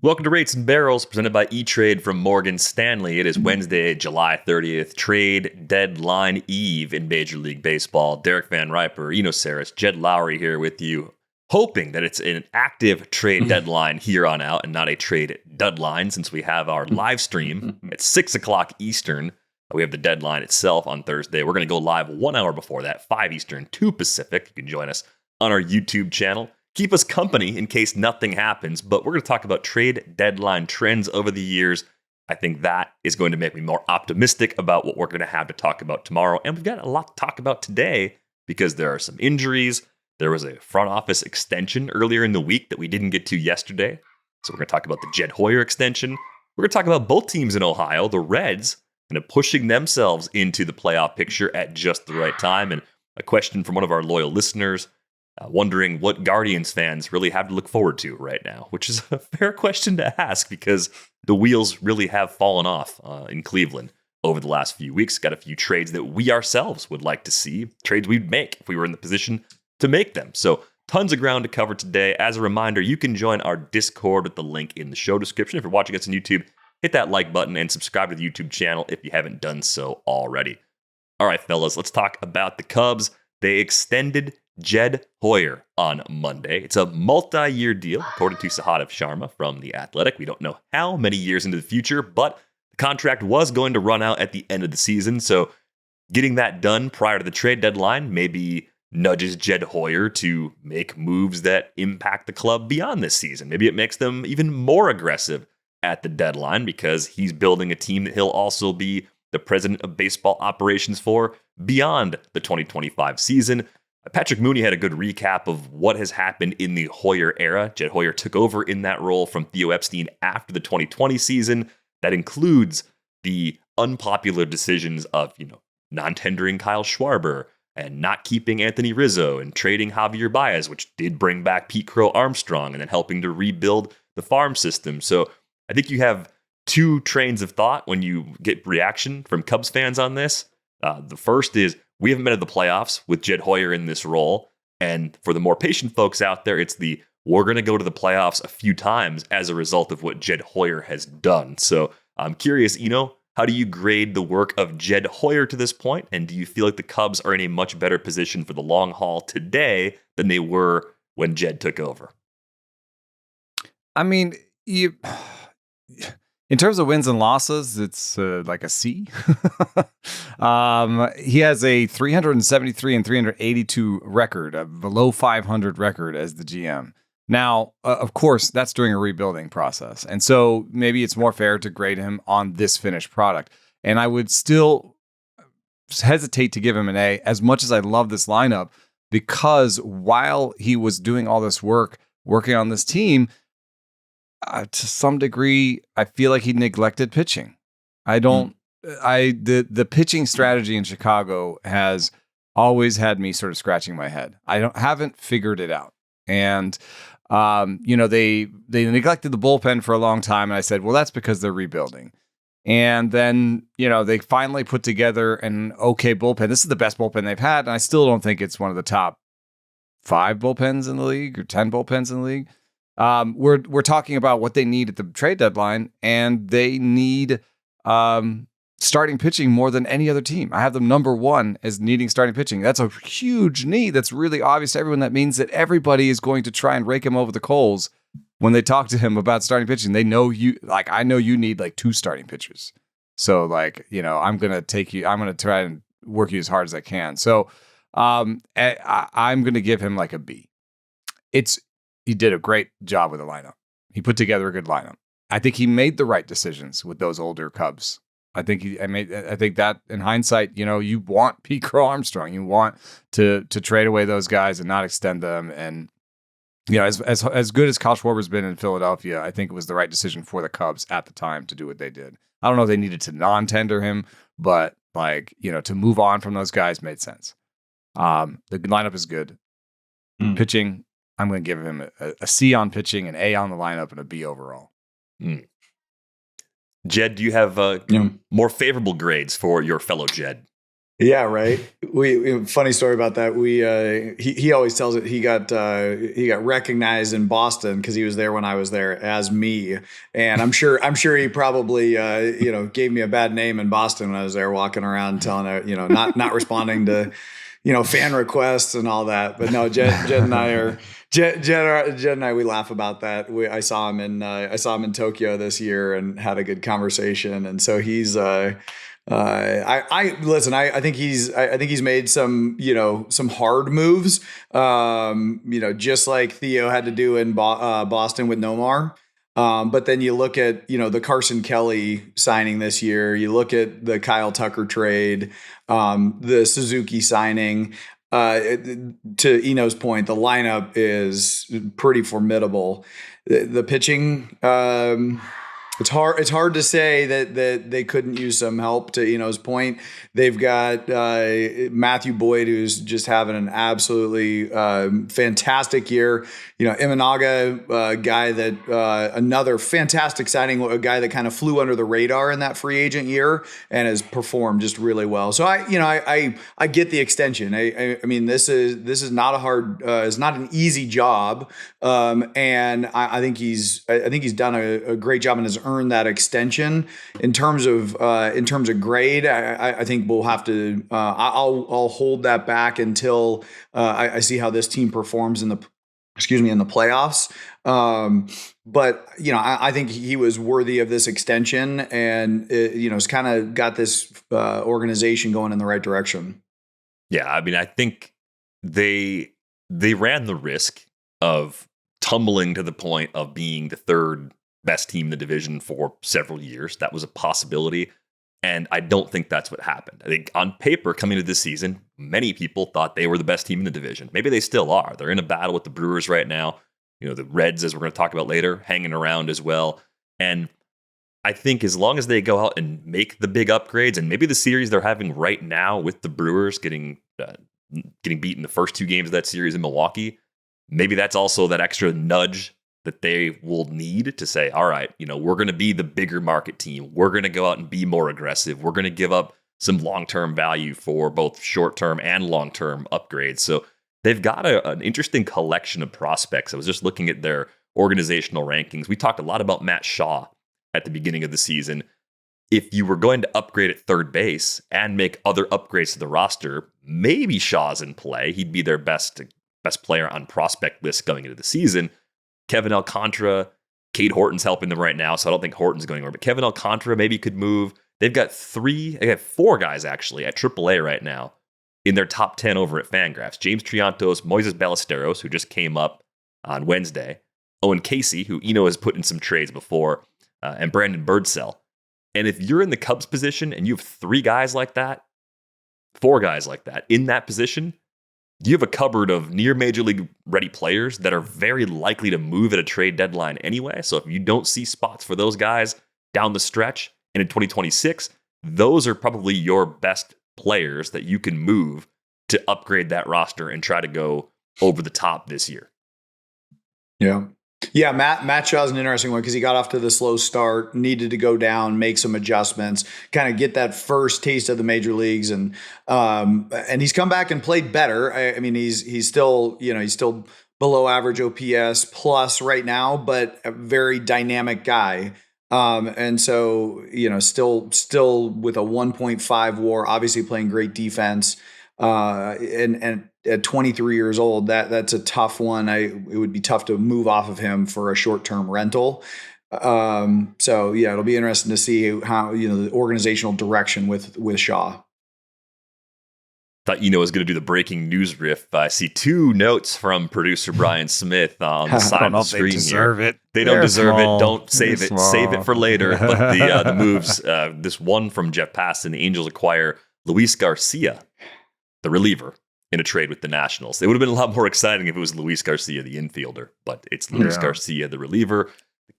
Welcome to Rates and Barrels, presented by E-Trade from Morgan Stanley. It is Wednesday, July 30th, trade deadline eve in Major League Baseball. Derek Van Riper, Eno Saris, Jed Lowry here with you, hoping that it's an active trade deadline here on out and not a trade deadline, since we have our live stream at 6 o'clock Eastern. We have the deadline itself on Thursday. We're going to go live 1 hour before that, 5 Eastern, 2 Pacific. You can join us on our YouTube channel. Keep us company in case nothing happens, but we're going to talk about trade deadline trends over the years. I think that is going to make me more optimistic about what we're going to have to talk about tomorrow. And we've got a lot to talk about today because there are some injuries. There was a front office extension earlier in the week that we didn't get to yesterday. So we're going to talk about the Jed Hoyer extension. We're going to talk about both teams in Ohio, the Reds, kind of pushing themselves into the playoff picture at just the right time. And a question from one of our loyal listeners, wondering what Guardians fans really have to look forward to right now, which is a fair question to ask because the wheels really have fallen off in Cleveland over the last few weeks. Got a few trades that we ourselves would like to see, trades we'd make if we were in the position to make them. So tons of ground to cover today. As a reminder, you can join our Discord with the link in the show description. If you're watching us on YouTube, hit that like button and subscribe to the YouTube channel if you haven't done so already. All right, fellas, let's talk about the Cubs. They extended Jed Hoyer on Monday. It's a multi-year deal, according to Sahadev Sharma from The Athletic. We don't know how many years into the future, but the contract was going to run out at the end of the season, so getting that done prior to the trade deadline maybe nudges Jed Hoyer to make moves that impact the club beyond this season. Maybe it makes them even more aggressive at the deadline because he's building a team that he'll also be the president of baseball operations for beyond the 2025 season. Patrick Mooney had a good recap of what has happened in the Hoyer era. Jed Hoyer took over in that role from Theo Epstein after the 2020 season. That includes the unpopular decisions of, non-tendering Kyle Schwarber and not keeping Anthony Rizzo and trading Javier Baez, which did bring back Pete Crow Armstrong and then helping to rebuild the farm system. So I think you have two trains of thought when you get reaction from Cubs fans on this. The first is, we haven't been to the playoffs with Jed Hoyer in this role. And for the more patient folks out there, it's we're going to go to the playoffs a few times as a result of what Jed Hoyer has done. So I'm curious, how do you grade the work of Jed Hoyer to this point? And do you feel like the Cubs are in a much better position for the long haul today than they were when Jed took over? I mean, in terms of wins and losses, it's like a C. He has a 373 and 382 record, a below 500 record as the GM. Now, of course, that's during a rebuilding process. And so maybe it's more fair to grade him on this finished product. And I would still hesitate to give him an A, as much as I love this lineup, because while he was doing all this work, working on this team, to some degree, I feel like he neglected pitching. The pitching strategy in Chicago has always had me sort of scratching my head. Haven't figured it out. And, they neglected the bullpen for a long time. And I said, well, that's because they're rebuilding. And then, they finally put together an okay bullpen. This is the best bullpen they've had. And I still don't think it's one of the top 5 bullpens in the league or 10 bullpens in the league. We're talking about what they need at the trade deadline, and they need starting pitching more than any other team. I have them number 1 as needing starting pitching. That's a huge need. That's really obvious to everyone. That means that everybody is going to try and rake him over the coals when they talk to him about starting pitching. They know I know you need 2 starting pitchers. So I'm going to try and work you as hard as I can. So I'm going to give him a B. He did a great job with the lineup. He put together a good lineup. I think he made the right decisions with those older Cubs. I think that in hindsight, you want Pete Crow Armstrong. You want to trade away those guys and not extend them. And as good as Kyle Schwarber's been in Philadelphia, I think it was the right decision for the Cubs at the time to do what they did. I don't know if they needed to non-tender him, but to move on from those guys made sense. The lineup is good. Pitching, I'm going to give him a C on pitching, an A on the lineup, and a B overall. Jed, do you have more favorable grades for your fellow Jed? Yeah, right. Funny story about that. He always tells it. He got recognized in Boston because he was there when I was there as me, and I'm sure he probably gave me a bad name in Boston when I was there walking around telling not responding to fan requests and all that. But no, Jed and I are Jed and I, we laugh about that. I saw him in Tokyo this year and had a good conversation, and so he's. I listen. I think he's made some hard moves. Just like Theo had to do in Boston with Nomar. But then you look at the Carson Kelly signing this year. You look at the Kyle Tucker trade, the Suzuki signing. To Eno's point, the lineup is pretty formidable. The pitching. It's hard to say that they couldn't use some help. To Eno's point, they've got Matthew Boyd, who's just having an absolutely fantastic year. Imanaga, guy that another fantastic signing, a guy that kind of flew under the radar in that free agent year and has performed just really well. So I get the extension. I mean, this is not a hard, it's not an easy job, and I think he's done a great job and has earned that extension. In terms of grade, I think we'll have to. I'll hold that back until I see how this team performs in the playoffs. But I think he was worthy of this extension, and it's kind of got this organization going in the right direction. Yeah, I mean, I think they ran the risk of tumbling to the point of being the third best team in the division for several years. That was a possibility. And I don't think that's what happened. I think on paper, coming into this season, many people thought they were the best team in the division. Maybe they still are. They're in a battle with the Brewers right now. The Reds, as we're going to talk about later, hanging around as well. And I think as long as they go out and make the big upgrades, and maybe the series they're having right now with the Brewers getting beaten the first two games of that series in Milwaukee, maybe that's also that extra nudge that they will need to say, all right, we're going to be the bigger market team. We're going to go out and be more aggressive. We're going to give up some long-term value for both short-term and long-term upgrades. So they've got an interesting collection of prospects. I was just looking at their organizational rankings. We talked a lot about Matt Shaw at the beginning of the season. If you were going to upgrade at third base and make other upgrades to the roster, maybe Shaw's in play. He'd be their best player on prospect list going into the season. Kevin Alcantara, Cade Horton's helping them right now, so I don't think Horton's going anywhere. But Kevin Alcantara maybe could move. They have 4 guys actually at AAA right now in their top 10 over at Fangraphs. James Triantos, Moises Ballesteros, who just came up on Wednesday, Owen Casey, who has put in some trades before, and Brandon Birdsell. And if you're in the Cubs position and you have 4 guys like that in that position, you have a cupboard of near major league ready players that are very likely to move at a trade deadline anyway. So if you don't see spots for those guys down the stretch and in 2026, those are probably your best players that you can move to upgrade that roster and try to go over the top this year. Yeah, Matt Shaw's an interesting one because he got off to the slow start, needed to go down, make some adjustments, kind of get that first taste of the major leagues, and he's come back and played better. I mean, he's still below average OPS plus right now, but a very dynamic guy. And so still with a 1.5 WAR, obviously playing great defense, and at 23 years old, that's a tough one. It would be tough to move off of him for a short-term rental. So yeah, it'll be interesting to see how, the organizational direction with Shaw. Thought was going to do the breaking news riff. I see 2 notes from producer Brian Smith on the side of the screen. They deserve here. It. They don't deserve small. it. Don't save They're it. small. Save it for later. But the moves, this one from Jeff Passan, the Angels acquire Luis Garcia, the reliever, in a trade with the Nationals. It would have been a lot more exciting if it was Luis Garcia, the infielder, but it's Luis Garcia, the reliever.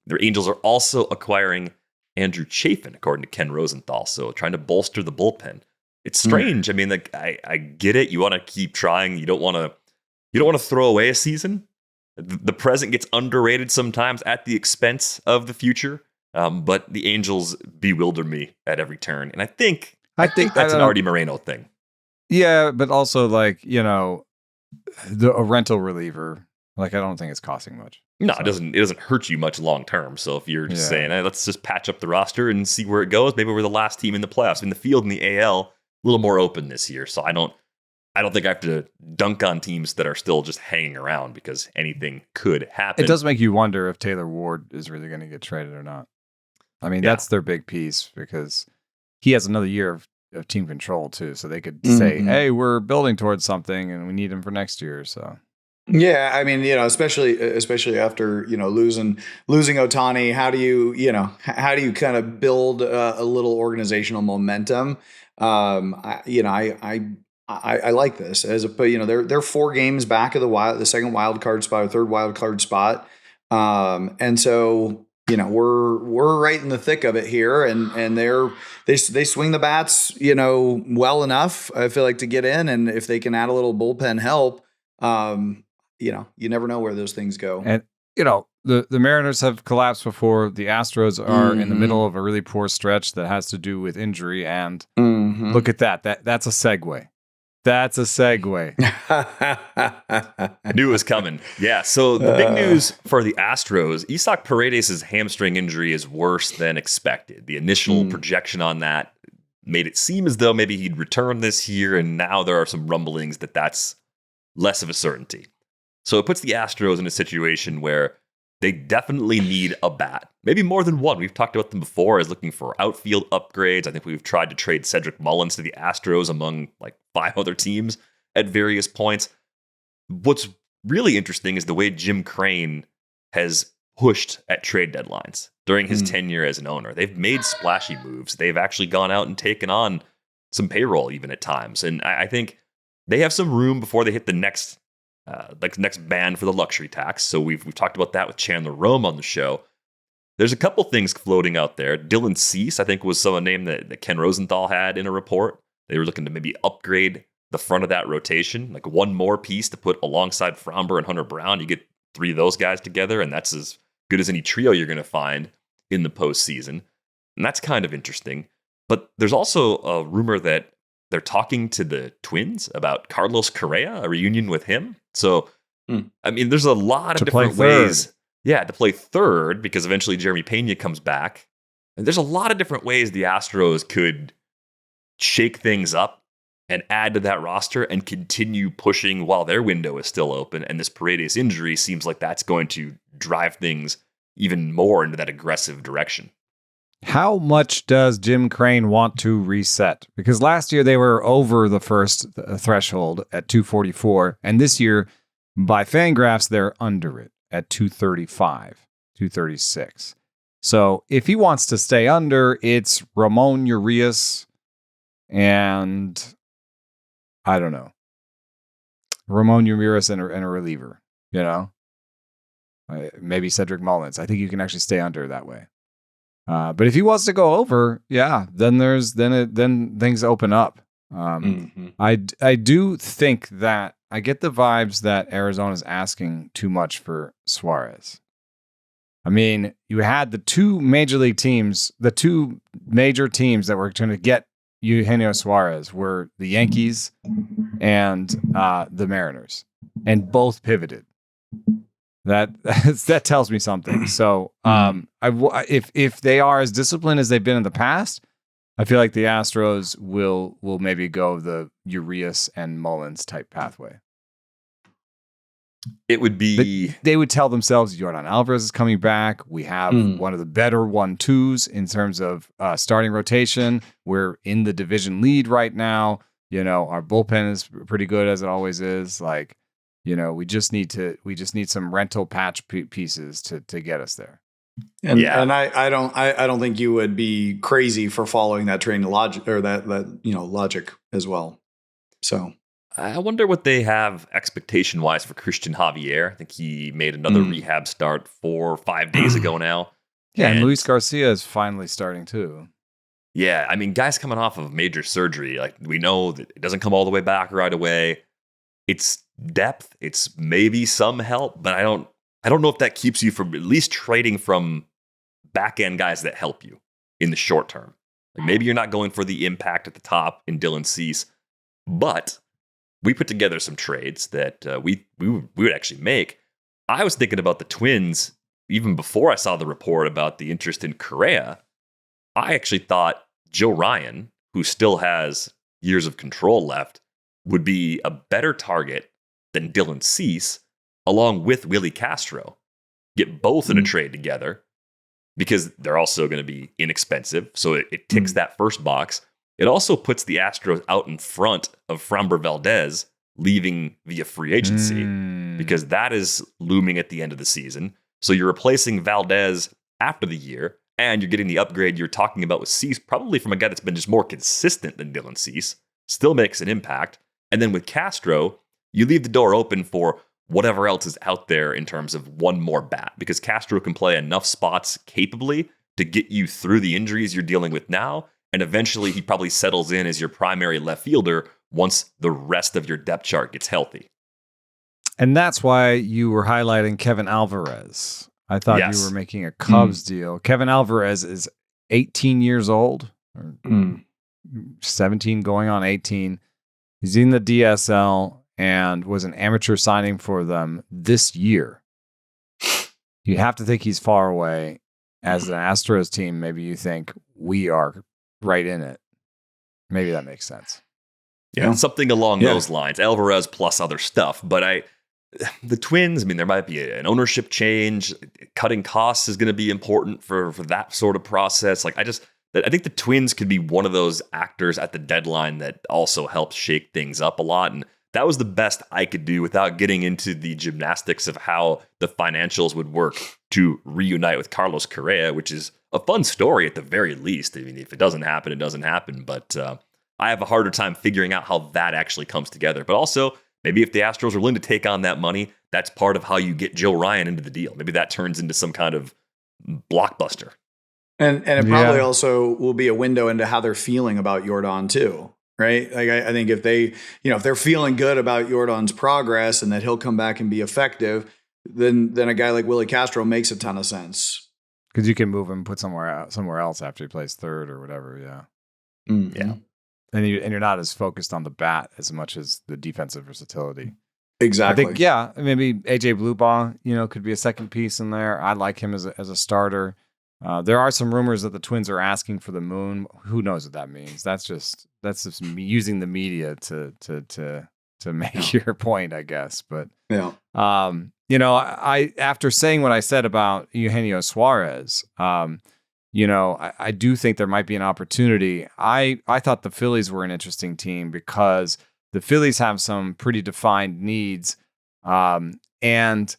The Angels are also acquiring Andrew Chafin, according to Ken Rosenthal, so trying to bolster the bullpen. It's strange. I mean, I get it. You want to keep trying. You don't want to throw away a season. The present gets underrated sometimes at the expense of the future. But the Angels bewilder me at every turn, and I think that's an Artie Moreno thing. Yeah, but also like, a rental reliever, like I don't think it's costing much. No, So, it doesn't hurt you much long term. So if you're just yeah. saying, hey, let's just patch up the roster and see where it goes, maybe we're the last team in the playoffs. In the field in the AL, a little more open this year. So I don't think I have to dunk on teams that are still just hanging around because anything could happen. It does make you wonder if Taylor Ward is really going to get traded or not. I mean, that's their big piece because he has another year of team control too. So they could say, hey, we're building towards something and we need him for next year. So. Yeah, I mean, especially after losing Ohtani, how do you kind of build a little organizational momentum? I like this as they're 4 games back of the second wild card spot or third wild card spot, and so we're right in the thick of it here, and they swing the bats well enough, I feel like, to get in, and if they can add a little bullpen help. You never know where those things go. And, the Mariners have collapsed before. The Astros are in the middle of a really poor stretch that has to do with injury. And look at that. That's a segue. That's a segue. I knew it was coming. Yeah. So the big news for the Astros, Isaac Paredes' hamstring injury is worse than expected. The initial projection on that made it seem as though maybe he'd return this year. And now there are some rumblings that that's less of a certainty. So it puts the Astros in a situation where they definitely need a bat. Maybe more than one. We've talked about them before as looking for outfield upgrades. I think we've tried to trade Cedric Mullins to the Astros among like 5 other teams at various points. What's really interesting is the way Jim Crane has pushed at trade deadlines during his tenure as an owner. They've made splashy moves. They've actually gone out and taken on some payroll even at times. And I think they have some room before they hit the next ban for the luxury tax. So we've talked about that with Chandler Rome on the show. There's a couple things floating out there. Dylan Cease, I think, was some name that Ken Rosenthal had in a report. They were looking to maybe upgrade the front of that rotation, like one more piece to put alongside Fromber and Hunter Brown. You get 3 of those guys together, and that's as good as any trio you're going to find in the postseason. And that's kind of interesting. But there's also a rumor that they're talking to the Twins about Carlos Correa, a reunion with him. So, I mean, there's a lot of different ways. Yeah, to play third because eventually Jeremy Pena comes back. And there's a lot of different ways the Astros could shake things up and add to that roster and continue pushing while their window is still open. And this Paredes injury seems like that's going to drive things even more into that aggressive direction. How much does Jim Crane want to reset? Because last year they were over the first threshold at 244, and this year, by Fangraphs, they're under it at 235, 236. So if he wants to stay under, it's Ramon Urias and I don't know, Ramon Urias and a reliever. Maybe Cedric Mullins. I think you can actually stay under that way. But if he wants to go over, then things open up. I do think that I get the vibes that Arizona's asking too much for Suarez. I mean, you had the 2 major teams that were going to get Eugenio Suarez were the Yankees and the Mariners, and both pivoted. That tells me something. So, if they are as disciplined as they've been in the past, I feel like the Astros will maybe go the Urias and Mullins type pathway. It would be... They would tell themselves, Yordan Alvarez is coming back. We have one of the better 1-2s in terms of starting rotation. We're in the division lead right now. Our bullpen is pretty good as it always is. Like, we just need some rental patch pieces to get us there. And I don't think you would be crazy for following that train of logic or that logic as well. So I wonder what they have expectation wise for Christian Javier. I think he made another rehab start 4 or 5 days ago now. Yeah, and Luis Garcia is finally starting too. Yeah, I mean, guys coming off of major surgery, like we know that it doesn't come all the way back right away. It's depth. It's maybe some help, but I don't know if that keeps you from at least trading from back end guys that help you in the short term. Like maybe you're not going for the impact at the top in Dylan Cease, But we put together some trades that we would actually make. I was thinking about the Twins even before I saw the report about the interest in Correa. I actually thought Joe Ryan, who still has years of control left, would be a better target than Dylan Cease, along with Willie Castro. Get both in a trade together because they're also going to be inexpensive. So it ticks that first box. It also puts the Astros out in front of Framber Valdez leaving via free agency because that is looming at the end of the season. So you're replacing Valdez after the year, and you're getting the upgrade you're talking about with Cease, probably from a guy that's been just more consistent than Dylan Cease, still makes an impact. And then with Castro, you leave the door open for whatever else is out there in terms of one more bat, because Castro can play enough spots capably to get you through the injuries you're dealing with now. And eventually he probably settles in as your primary left fielder once the rest of your depth chart gets healthy. And that's why you were highlighting Kevin Alvarez. I thought you were making a Cubs deal. Kevin Alvarez is 18 years old, or 17 going on 18. He's in the DSL and was an amateur signing for them this year. You have to think he's far away. As an Astros team, maybe you think we are right in it. Maybe that makes sense. Yeah, something along those lines. Alvarez plus other stuff. But the Twins, I mean, there might be an ownership change. Cutting costs is going to be important for that sort of process. Like, I think the Twins could be one of those actors at the deadline that also helps shake things up a lot. And that was the best I could do without getting into the gymnastics of how the financials would work to reunite with Carlos Correa, which is a fun story at the very least. I mean, if it doesn't happen, it doesn't happen. But I have a harder time figuring out how that actually comes together. But also, maybe if the Astros are willing to take on that money, that's part of how you get Joe Ryan into the deal. Maybe that turns into some kind of blockbuster. And it probably also will be a window into how they're feeling about Yordan too, right? Like I think if they, if they're feeling good about Yordan's progress and that he'll come back and be effective, then a guy like Willie Castro makes a ton of sense. Because you can move him, put somewhere else after he plays third or whatever. Yeah. Mm-hmm. Yeah. And you're not as focused on the bat as much as the defensive versatility. Exactly. I think, maybe AJ Bluebaugh, could be a second piece in there. I like him as a starter. There are some rumors that the Twins are asking for the moon. Who knows what that means? That's just me using the media to make your point, I guess. But I after saying what I said about Eugenio Suarez, I do think there might be an opportunity. I thought the Phillies were an interesting team because the Phillies have some pretty defined needs, and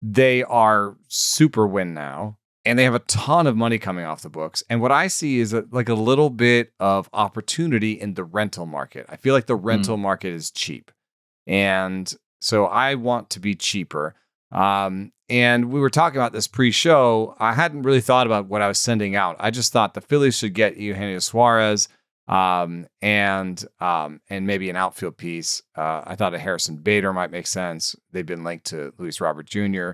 they are super win now, and they have a ton of money coming off the books. And what I see is like a little bit of opportunity in the rental market. I feel like the rental market is cheap, and so I want to be cheaper. And we were talking about this pre-show. I hadn't really thought about what I was sending out. I just thought the Phillies should get Eugenio Suarez, and maybe an outfield piece. I thought a Harrison Bader might make sense. They've been linked to Luis Robert Jr.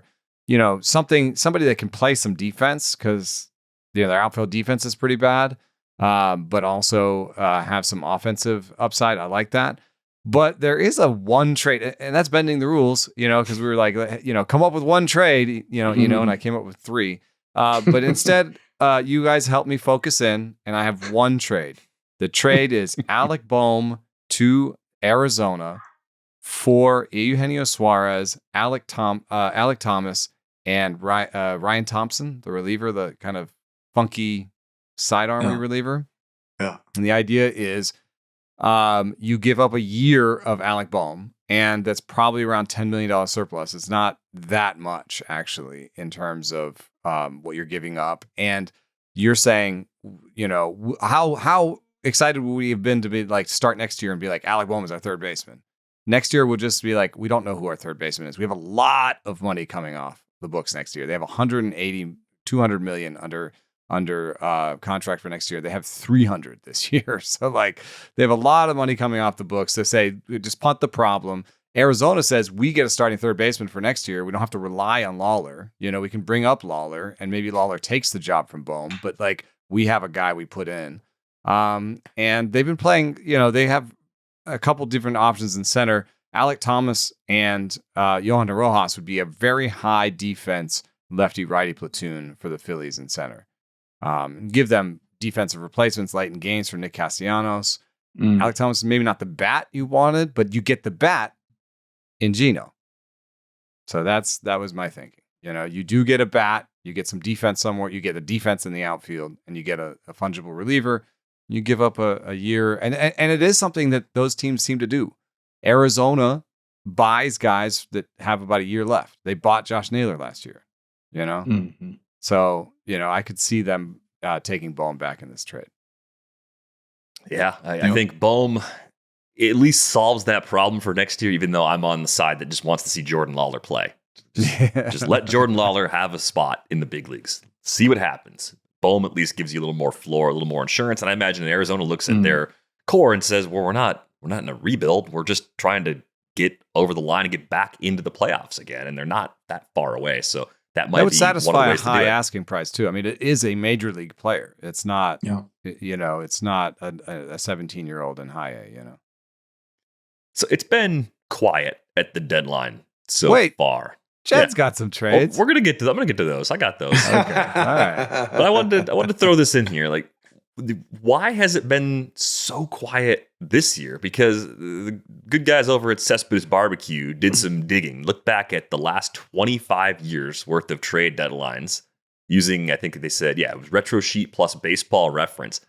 Somebody that can play some defense because their outfield defense is pretty bad, but also have some offensive upside. I like that. But there is a one trade, and that's bending the rules, because we were like, come up with one trade, and I came up with three. But instead, you guys helped me focus in, and I have one trade. The trade is Alec Bohm to Arizona for Eugenio Suarez, Alec Thomas, and Ryan Thompson, the reliever, the kind of funky sidearm reliever. Yeah. And the idea is, you give up a year of Alec Bohm, and that's probably around $10 million surplus. It's not that much, actually, in terms of what you're giving up. And you're saying, how excited would we have been to be like start next year and be like, Alec Bohm is our third baseman. Next year, we'll just be like, we don't know who our third baseman is. We have a lot of money coming off the books next year. They have 180, 200 million under contract for next year. They have 300 this year. So they have a lot of money coming off the books to say, just punt the problem. Arizona says we get a starting third baseman for next year. We don't have to rely on Lawler. We can bring up Lawler and maybe Lawler takes the job from Bohm, but we have a guy we put in. And they've been playing, they have a couple different options in center. Alec Thomas and Johan Rojas would be a very high defense lefty-righty platoon for the Phillies in center. Give them defensive replacements, Leighton Gaines for Nick Castellanos. Alec Thomas is maybe not the bat you wanted, but you get the bat in Gino. So that was my thinking. You do get a bat, you get some defense somewhere, you get a defense in the outfield, and you get a fungible reliever. You give up a year, and it is something that those teams seem to do. Arizona buys guys that have about a year left. They bought Josh Naylor last year, So, I could see them taking Bohm back in this trade. Yeah, I think Bohm at least solves that problem for next year, even though I'm on the side that just wants to see Jordan Lawler play. Just let Jordan Lawler have a spot in the big leagues. See what happens. Bohm at least gives you a little more floor, a little more insurance. And I imagine Arizona looks at their core and says, well, we're not in a rebuild. We're just trying to get over the line and get back into the playoffs again. And they're not that far away. So that might would be satisfy one of the ways a high to do it. asking price too. I mean, it is a major league player. It's not, it's not a 17-year-old in high A, So it's been quiet at the deadline so far. Jed's got some trades. I'm gonna get to those. I got those. Okay. All right. But I wanted to throw this in here. Like, why has it been so quiet this year? Because the good guys over at Cespedes BBQ did some digging. Look back at the last 25 years worth of trade deadlines using, I think they said, it was Retro Sheet plus Baseball Reference.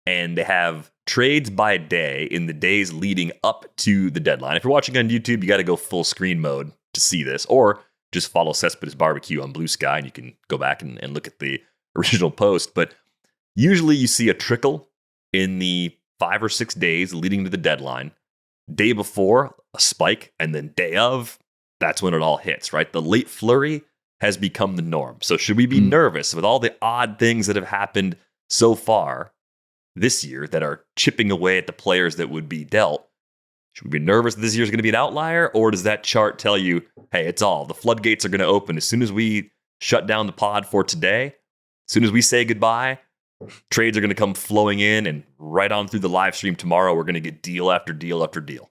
And they have trades by day in the days leading up to the deadline. If you're watching on YouTube, you got to go full screen mode to see this, or just follow Cespedes BBQ on Bluesky, and you can go back and look at the original post. But usually you see a trickle in the 5 or 6 days leading to the deadline. Day before, a spike, and then day of, that's when it all hits, right? The late flurry has become the norm. So should we be nervous with all the odd things that have happened so far this year that are chipping away at the players that would be dealt? Should we be nervous this year's going to be an outlier, or does that chart tell you, hey, the floodgates are going to open as soon as we shut down the pod for today, as soon as we say goodbye, trades are going to come flowing in, and right on through the live stream tomorrow, we're going to get deal after deal after deal.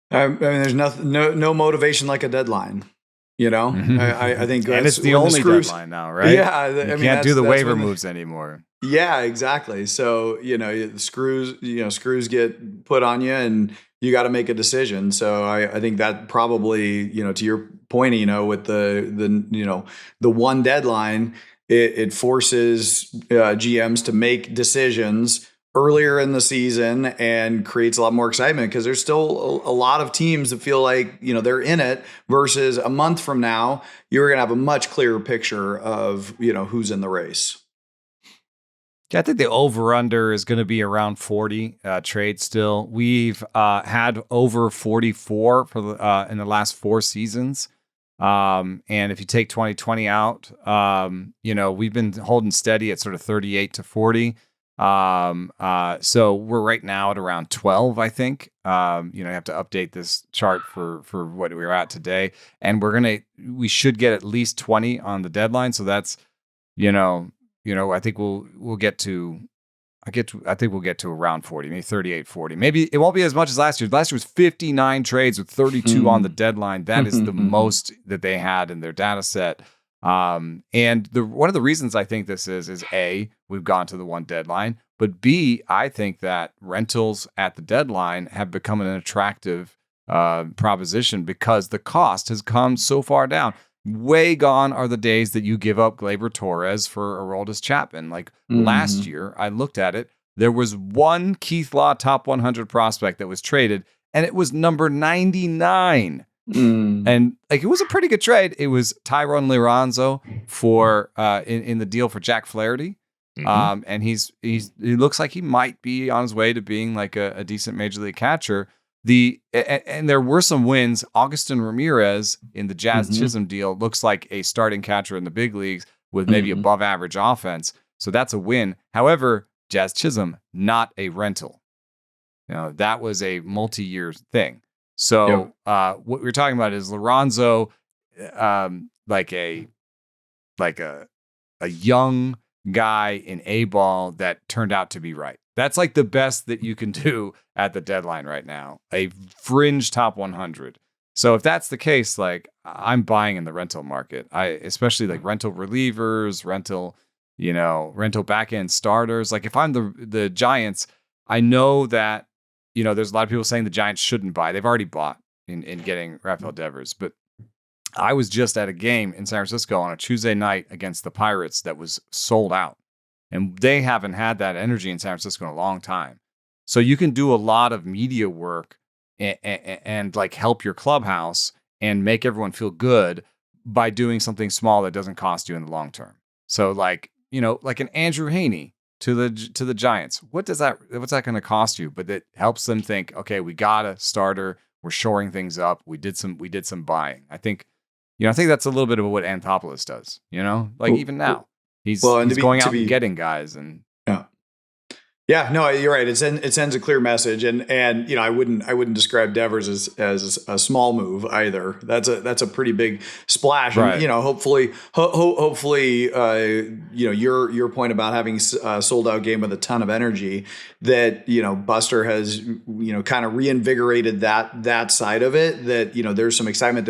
I mean, there's no motivation like a deadline. I think, and it's the only deadline now, right? Yeah, you can't do the waiver moves anymore. Yeah, exactly. So the screws get put on you, and you got to make a decision. So I think that probably, to your point, with the one deadline, it forces GMs to make decisions earlier in the season and creates a lot more excitement, because there's still a lot of teams that feel like, they're in it, versus a month from now, you're going to have a much clearer picture of, who's in the race. Yeah, I think the over-under is going to be around 40 trades still. We've had over 44 for in the last 4 seasons. And if you take 2020 out, we've been holding steady at sort of 38 to 40. So we're right now at around 12, I think. You have to update this chart for what we're at today. And we should get at least 20 on the deadline. So that's, I think we'll get to around 40, maybe 38, 40. Maybe it won't be as much as last year. Last year was 59 trades with 32 on the deadline. That is the most that they had in their data set. And one of the reasons I think this is A, we've gone to the one deadline, but B, I think that rentals at the deadline have become an attractive proposition because the cost has come so far down. Way gone are the days that you give up Gleyber Torres for Aroldis Chapman. Like last year, I looked at it. There was one Keith Law top 100 prospect that was traded, and it was number 99. And it was a pretty good trade. It was Tyrone Liranzo for in the deal for Jack Flaherty. And he looks like he might be on his way to being like a decent major league catcher. And there were some wins. Augustin Ramirez in the Jazz Chisholm deal looks like a starting catcher in the big leagues with maybe above average offense. So that's a win. However, Jazz Chisholm, not a rental. That was a multi-year thing. So what we're talking about is Liranzo, like a young guy in A-ball that turned out to be right. That's like the best that you can do at the deadline right now, a fringe top 100. So if that's the case, like I'm buying in the rental market. Especially like rental relievers, rental back end starters. Like if I'm the Giants, I know that, there's a lot of people saying the Giants shouldn't buy. They've already bought in getting Rafael Devers. But I was just at a game in San Francisco on a Tuesday night against the Pirates that was sold out. And they haven't had that energy in San Francisco in a long time. So you can do a lot of media work and like help your clubhouse and make everyone feel good by doing something small that doesn't cost you in the long term. So like an Andrew Haney to the Giants. What's that going to cost you? But it helps them think, okay, we got a starter. We're shoring things up. We did some buying. I think that's a little bit of what Anthopoulos does. Even now he's going out and getting guys and. Yeah, no, you're right. It sends a clear message, and I wouldn't describe Devers as a small move either. That's a pretty big splash. Right. And, hopefully, your point about having a sold out game with a ton of energy, that Buster has kind of reinvigorated that side of it. That there's some excitement.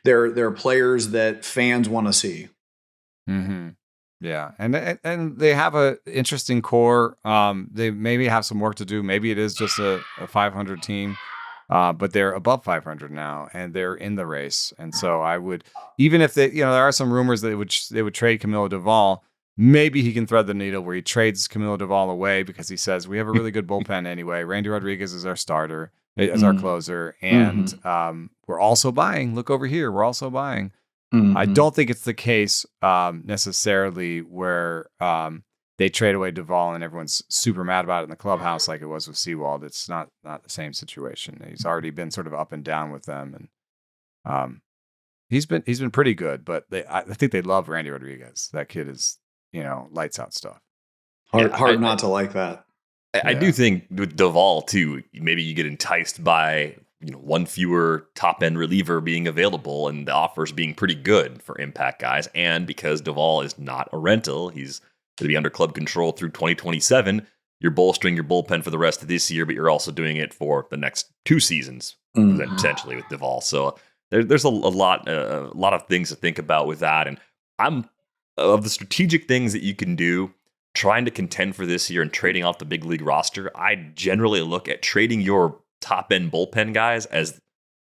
There are players that fans want to see. Mm-hmm. Yeah, and they have a interesting core. They maybe have some work to do. Maybe it is just a 500 team, but they're above 500 now, and they're in the race. And so I would, even if there are some rumors that they would trade Camilo Doval. Maybe he can thread the needle where he trades Camilo Doval away because he says we have a really good bullpen anyway. Randy Rodriguez is our starter, as our closer, and we're also buying. Look over here, we're also buying. Mm-hmm. I don't think it's the case necessarily where they trade away Duvall and everyone's super mad about it in the clubhouse like it was with Sewald. It's not the same situation. He's already been sort of up and down with them, and he's been pretty good. But I think they love Randy Rodriguez. That kid is lights out stuff. Hard not to like that. I do think with Duvall too, maybe you get enticed by one fewer top end reliever being available and the offers being pretty good for impact guys. And because Duvall is not a rental, he's going to be under club control through 2027. You're bolstering your bullpen for the rest of this year, but you're also doing it for the next 2 seasons potentially with Duvall. So there's a lot of things to think about with that. And I'm of the strategic things that you can do trying to contend for this year and trading off the big league roster. I generally look at trading your top-end bullpen guys as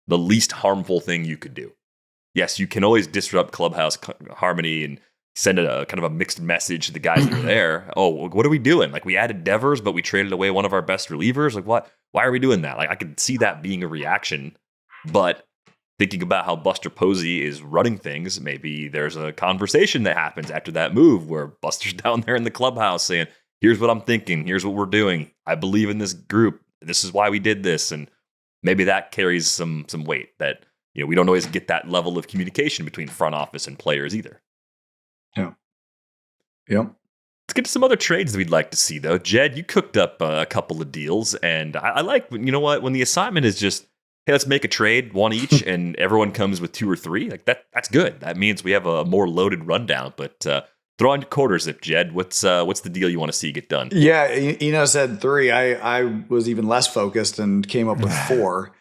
the least harmful thing you could do. Yes, you can always disrupt clubhouse harmony and send a kind of a mixed message to the guys that are there. Oh, what are we doing? Like, we added Devers, but we traded away one of our best relievers. Like, what? Why are we doing that? Like, I could see that being a reaction, but thinking about how Buster Posey is running things, maybe there's a conversation that happens after that move where Buster's down there in the clubhouse saying, here's what I'm thinking. Here's what we're doing. I believe in this group. This is why we did this. And maybe that carries some weight that, we don't always get that level of communication between front office and players either. Yeah. Yep. Let's get to some other trades that we'd like to see, though. Jed, you cooked up a couple of deals, and I like, when the assignment is just, hey, let's make a trade, one each, and everyone comes with 2 or 3. Like that's good. That means we have a more loaded rundown. But throw on your quarter zip, Jed. What's the deal you want to see get done? Yeah, said 3. I was even less focused and came up with 4.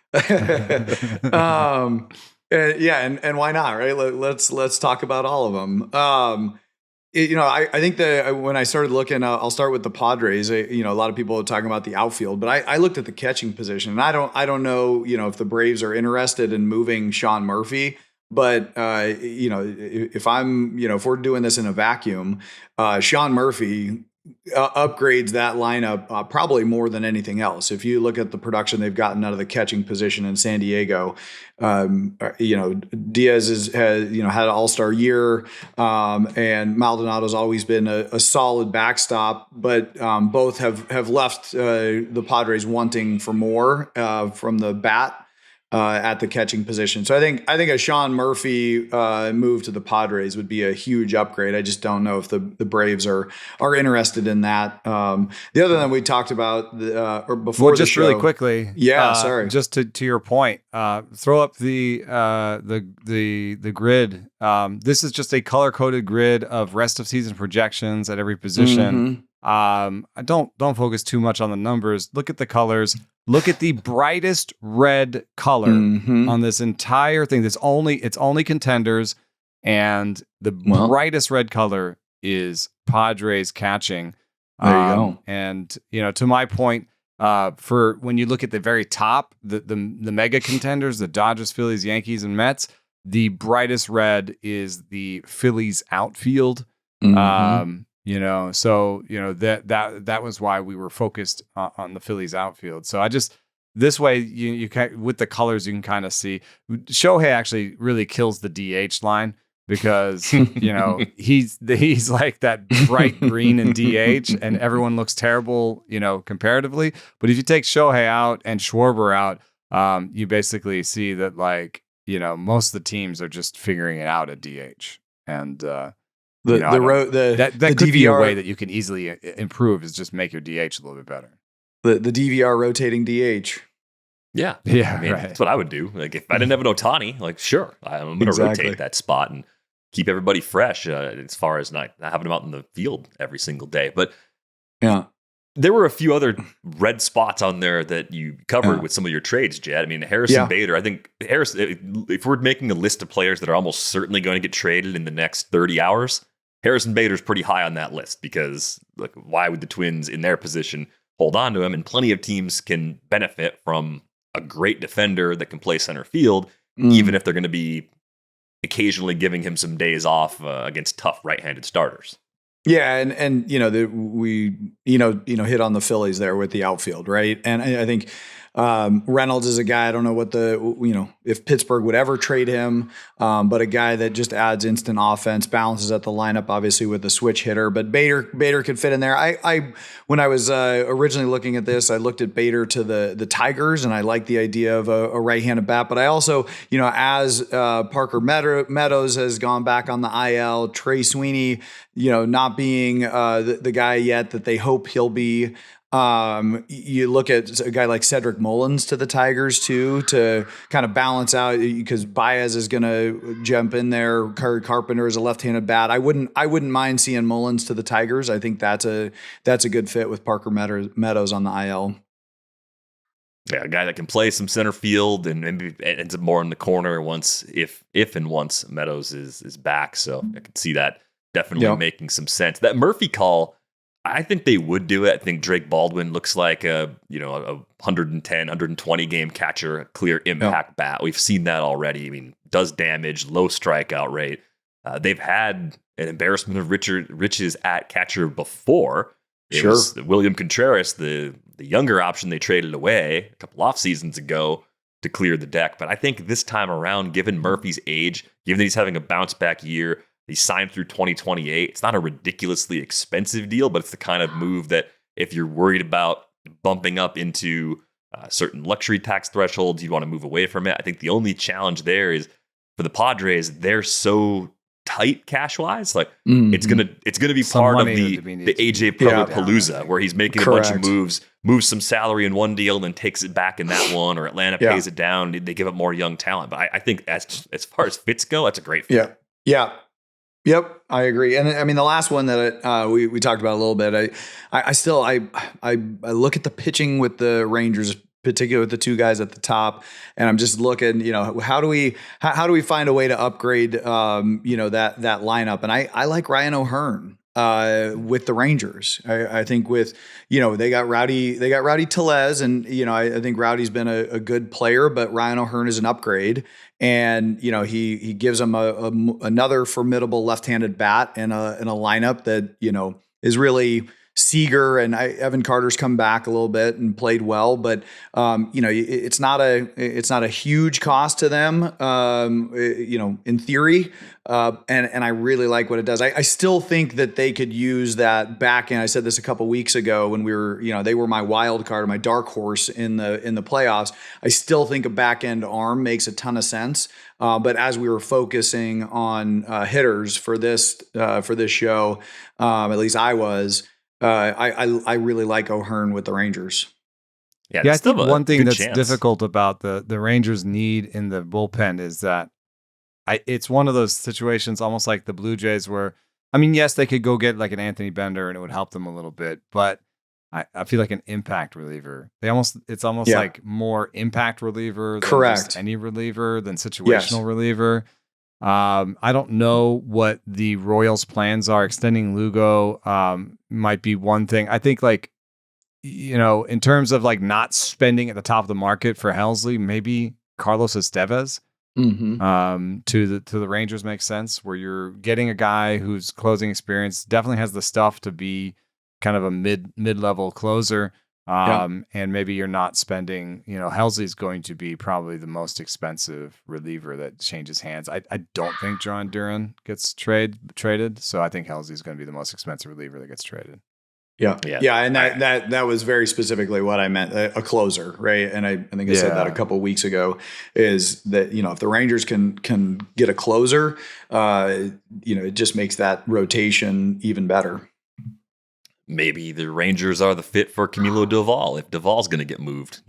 And why not, right? Let's talk about all of them. I think when I started looking, I'll start with the Padres. A lot of people are talking about the outfield, but I looked at the catching position, and I don't know, if the Braves are interested in moving Sean Murphy. But, if we're doing this in a vacuum, Sean Murphy upgrades that lineup probably more than anything else. If you look at the production they've gotten out of the catching position in San Diego, Diaz has had an all-star year, and Maldonado's always been a solid backstop, but both have left the Padres wanting for more from the bat. At the catching position. So I think a Sean Murphy move to the Padres would be a huge upgrade. I just don't know if the Braves are interested in that. The other than we talked about or before the show, really quickly. Yeah, sorry. Just to your point, throw up the grid. This is just a color-coded grid of rest of season projections at every position. Don't focus too much on the numbers. Look at the colors. Look at the brightest red color on this entire thing. It's only contenders, and the brightest red color is Padres catching. There you go. And to my point, for when you look at the very top, the mega contenders, the Dodgers, Phillies, Yankees, and Mets, the brightest red is the Phillies outfield. That was why we were focused on the Phillies outfield. So this way you can, with the colors, you can kind of see Shohei actually really kills the DH line, because he's like that bright green in DH, and everyone looks terrible, comparatively. But if you take Shohei out and Schwarber out, you basically see that most of the teams are just figuring it out at DH, and that could DVR, be a way that you can easily improve, is just make your DH a little bit better. The DVR rotating DH. Yeah, right. That's what I would do. Like, if I didn't have an Ohtani, sure, I'm going to rotate that spot and keep everybody fresh, as far as not having them out in the field every single day. But there were a few other red spots on there that you covered with some of your trades, Jed. I mean, Harrison Bader, I think if we're making a list of players that are almost certainly going to get traded in the next 30 hours, Harrison Bader's pretty high on that list, because why would the Twins in their position hold on to him? And plenty of teams can benefit from a great defender that can play center field, even if they're going to be occasionally giving him some days off against tough right-handed starters. Yeah, and we hit on the Phillies there with the outfield, right? And I think Reynolds is a guy, I don't know what if Pittsburgh would ever trade him, but a guy that just adds instant offense, balances at the lineup, obviously with a switch hitter. But Bader could fit in there. I when I was originally looking at this, I looked at Bader to the Tigers, and I like the idea of a right-handed bat. But I also, as Parker Meadows has gone back on the IL, Trey Sweeney, not being the guy yet that they hope he'll be. You look at a guy like Cedric Mullins to the Tigers too, to kind of balance out, because Baez is going to jump in there. Curry Carpenter is a left-handed bat. I wouldn't mind seeing Mullins to the Tigers. I think that's a good fit with Parker Meadows on the IL. Yeah, a guy that can play some center field and maybe ends up more in the corner if and once Meadows is back. So I can see that definitely making some sense. That Murphy call, I think they would do it. I think Drake Baldwin looks like a 110, 120 game catcher, a clear impact bat. We've seen that already. I mean, does damage, low strikeout rate. They've had an embarrassment of riches at catcher before. It was William Contreras, the younger option they traded away a couple off seasons ago to clear the deck. But I think this time around, given Murphy's age, given that he's having a bounce back year, he signed through 2028. It's not a ridiculously expensive deal, but it's the kind of move that if you're worried about bumping up into certain luxury tax thresholds, you want to move away from it. I think the only challenge there is for the Padres, they're so tight cash wise. It's gonna be some part of the AJ Palooza, where he's making a bunch of moves some salary in one deal and then takes it back in that one, or Atlanta pays it down. They give up more young talent. But I think as far as fits go, that's a great fit. Yeah. Yep, I agree. And I mean, the last one that we talked about a little bit, I look at the pitching with the Rangers, particularly with the two guys at the top, and I'm just looking, how do we find a way to upgrade, that lineup? And I like Ryan O'Hearn with the Rangers. I think with, they got Rowdy Tellez, and, I think Rowdy's been a good player, but Ryan O'Hearn is an upgrade. And, he gives them another formidable left-handed bat and a lineup that, is really Seager, and Evan Carter's come back a little bit and played well, but it's not a huge cost to them, in theory. And I really like what it does. I still think that they could use that back end. I said this a couple weeks ago when we were, they were my wild card, my dark horse in the playoffs. I still think a back end arm makes a ton of sense. But as we were focusing on hitters for this show, at least I was. I really like O'Hearn with the Rangers. Yeah, I think one thing that's difficult about the Rangers' need in the bullpen is that it's one of those situations almost like the Blue Jays where, I mean, yes, they could go get like an Anthony Bender and it would help them a little bit, but I feel like an impact reliever. It's almost like more impact reliever than just any reliever than situational reliever. I don't know what the Royals' plans are. Extending Lugo might be one thing. I think like, in terms of like not spending at the top of the market for Helsley, maybe Carlos Estevez to the Rangers makes sense, where you're getting a guy whose closing experience definitely has the stuff to be kind of a mid-level closer. And maybe you're not spending, Helsley's going to be probably the most expensive reliever that changes hands. I don't think John Duran gets traded. So I think Helsley's going to be the most expensive reliever that gets traded. Yeah. And that was very specifically what I meant, a closer, right? And I think I said that a couple of weeks ago, is that, if the Rangers can get a closer, it just makes that rotation even better. Maybe the Rangers are the fit for Camilo Doval if Doval's going to get moved,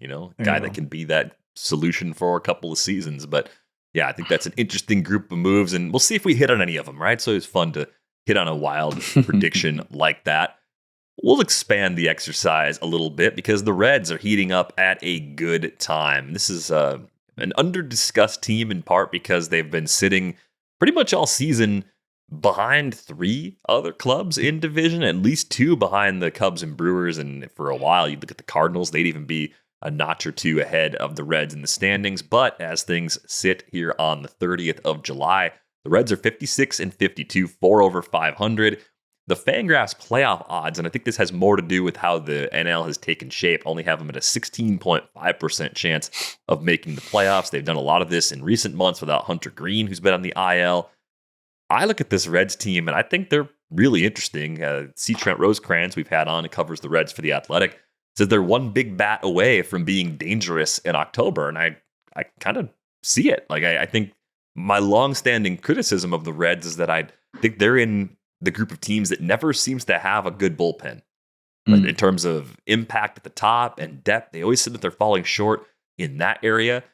guy that can be that solution for a couple of seasons. But yeah, I think that's an interesting group of moves, and we'll see if we hit on any of them, right? So it's fun to hit on a wild prediction like that. We'll expand the exercise a little bit because the Reds are heating up at a good time. This is an under-discussed team in part because they've been sitting pretty much all season behind 3 other clubs in division, at least 2 behind the Cubs and Brewers. And for a while, you look at the Cardinals, they'd even be a notch or 2 ahead of the Reds in the standings. But as things sit here on the 30th of July, the Reds are 56-52, 4 over 500. The Fangraphs playoff odds, and I think this has more to do with how the NL has taken shape, only have them at a 16.5% chance of making the playoffs. They've done a lot of this in recent months without Hunter Green, who's been on the IL. I look at this Reds team, and I think they're really interesting. C. Trent Rosecrans, we've had on, who covers the Reds for The Athletic, says they're one big bat away from being dangerous in October, and I kind of see it. Like, I think my long-standing criticism of the Reds is that I think they're in the group of teams that never seems to have a good bullpen. Like, in terms of impact at the top and depth, they always seem that they're falling short in that area.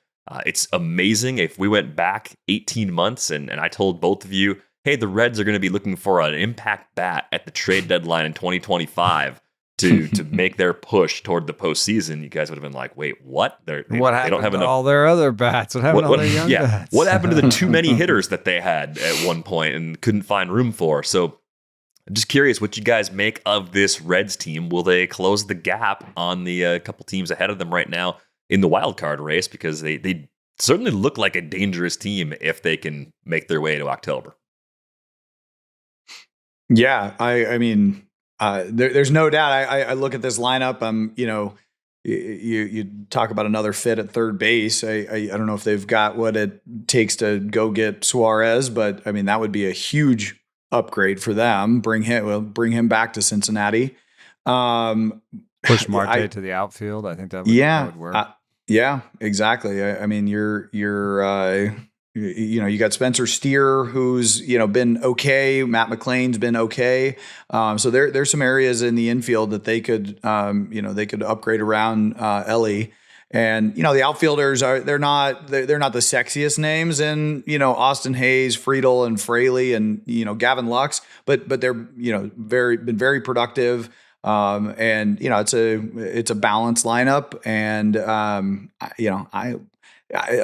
It's amazing. If we went back 18 months and I told both of you, hey, the Reds are going to be looking for an impact bat at the trade deadline in 2025 to make their push toward the postseason, you guys would have been like, wait, what? They don't have enough. All their other bats? What happened to all their young bats? What happened to the too many hitters that they had at one point and couldn't find room for? So I'm just curious what you guys make of this Reds team. Will they close the gap on the couple teams ahead of them right now in the wild card race? Because they certainly look like a dangerous team if they can make their way to October. Yeah, I mean, there's no doubt. I look at this lineup. You talk about another fit at third base. I don't know if they've got what it takes to go get Suarez, but I mean that would be a huge upgrade for them. Bring him back to Cincinnati. Push Marte to the outfield. I think that would work. Yeah, exactly. I mean, you got Spencer Steer, who's been okay. Matt McLean's been okay. So there's some areas in the infield that they could upgrade around Ellie. And the outfielders they're not the sexiest names in Austin Hayes, Friedel, and Fraley, and Gavin Lux, but they're been very productive. And it's a balanced lineup, and I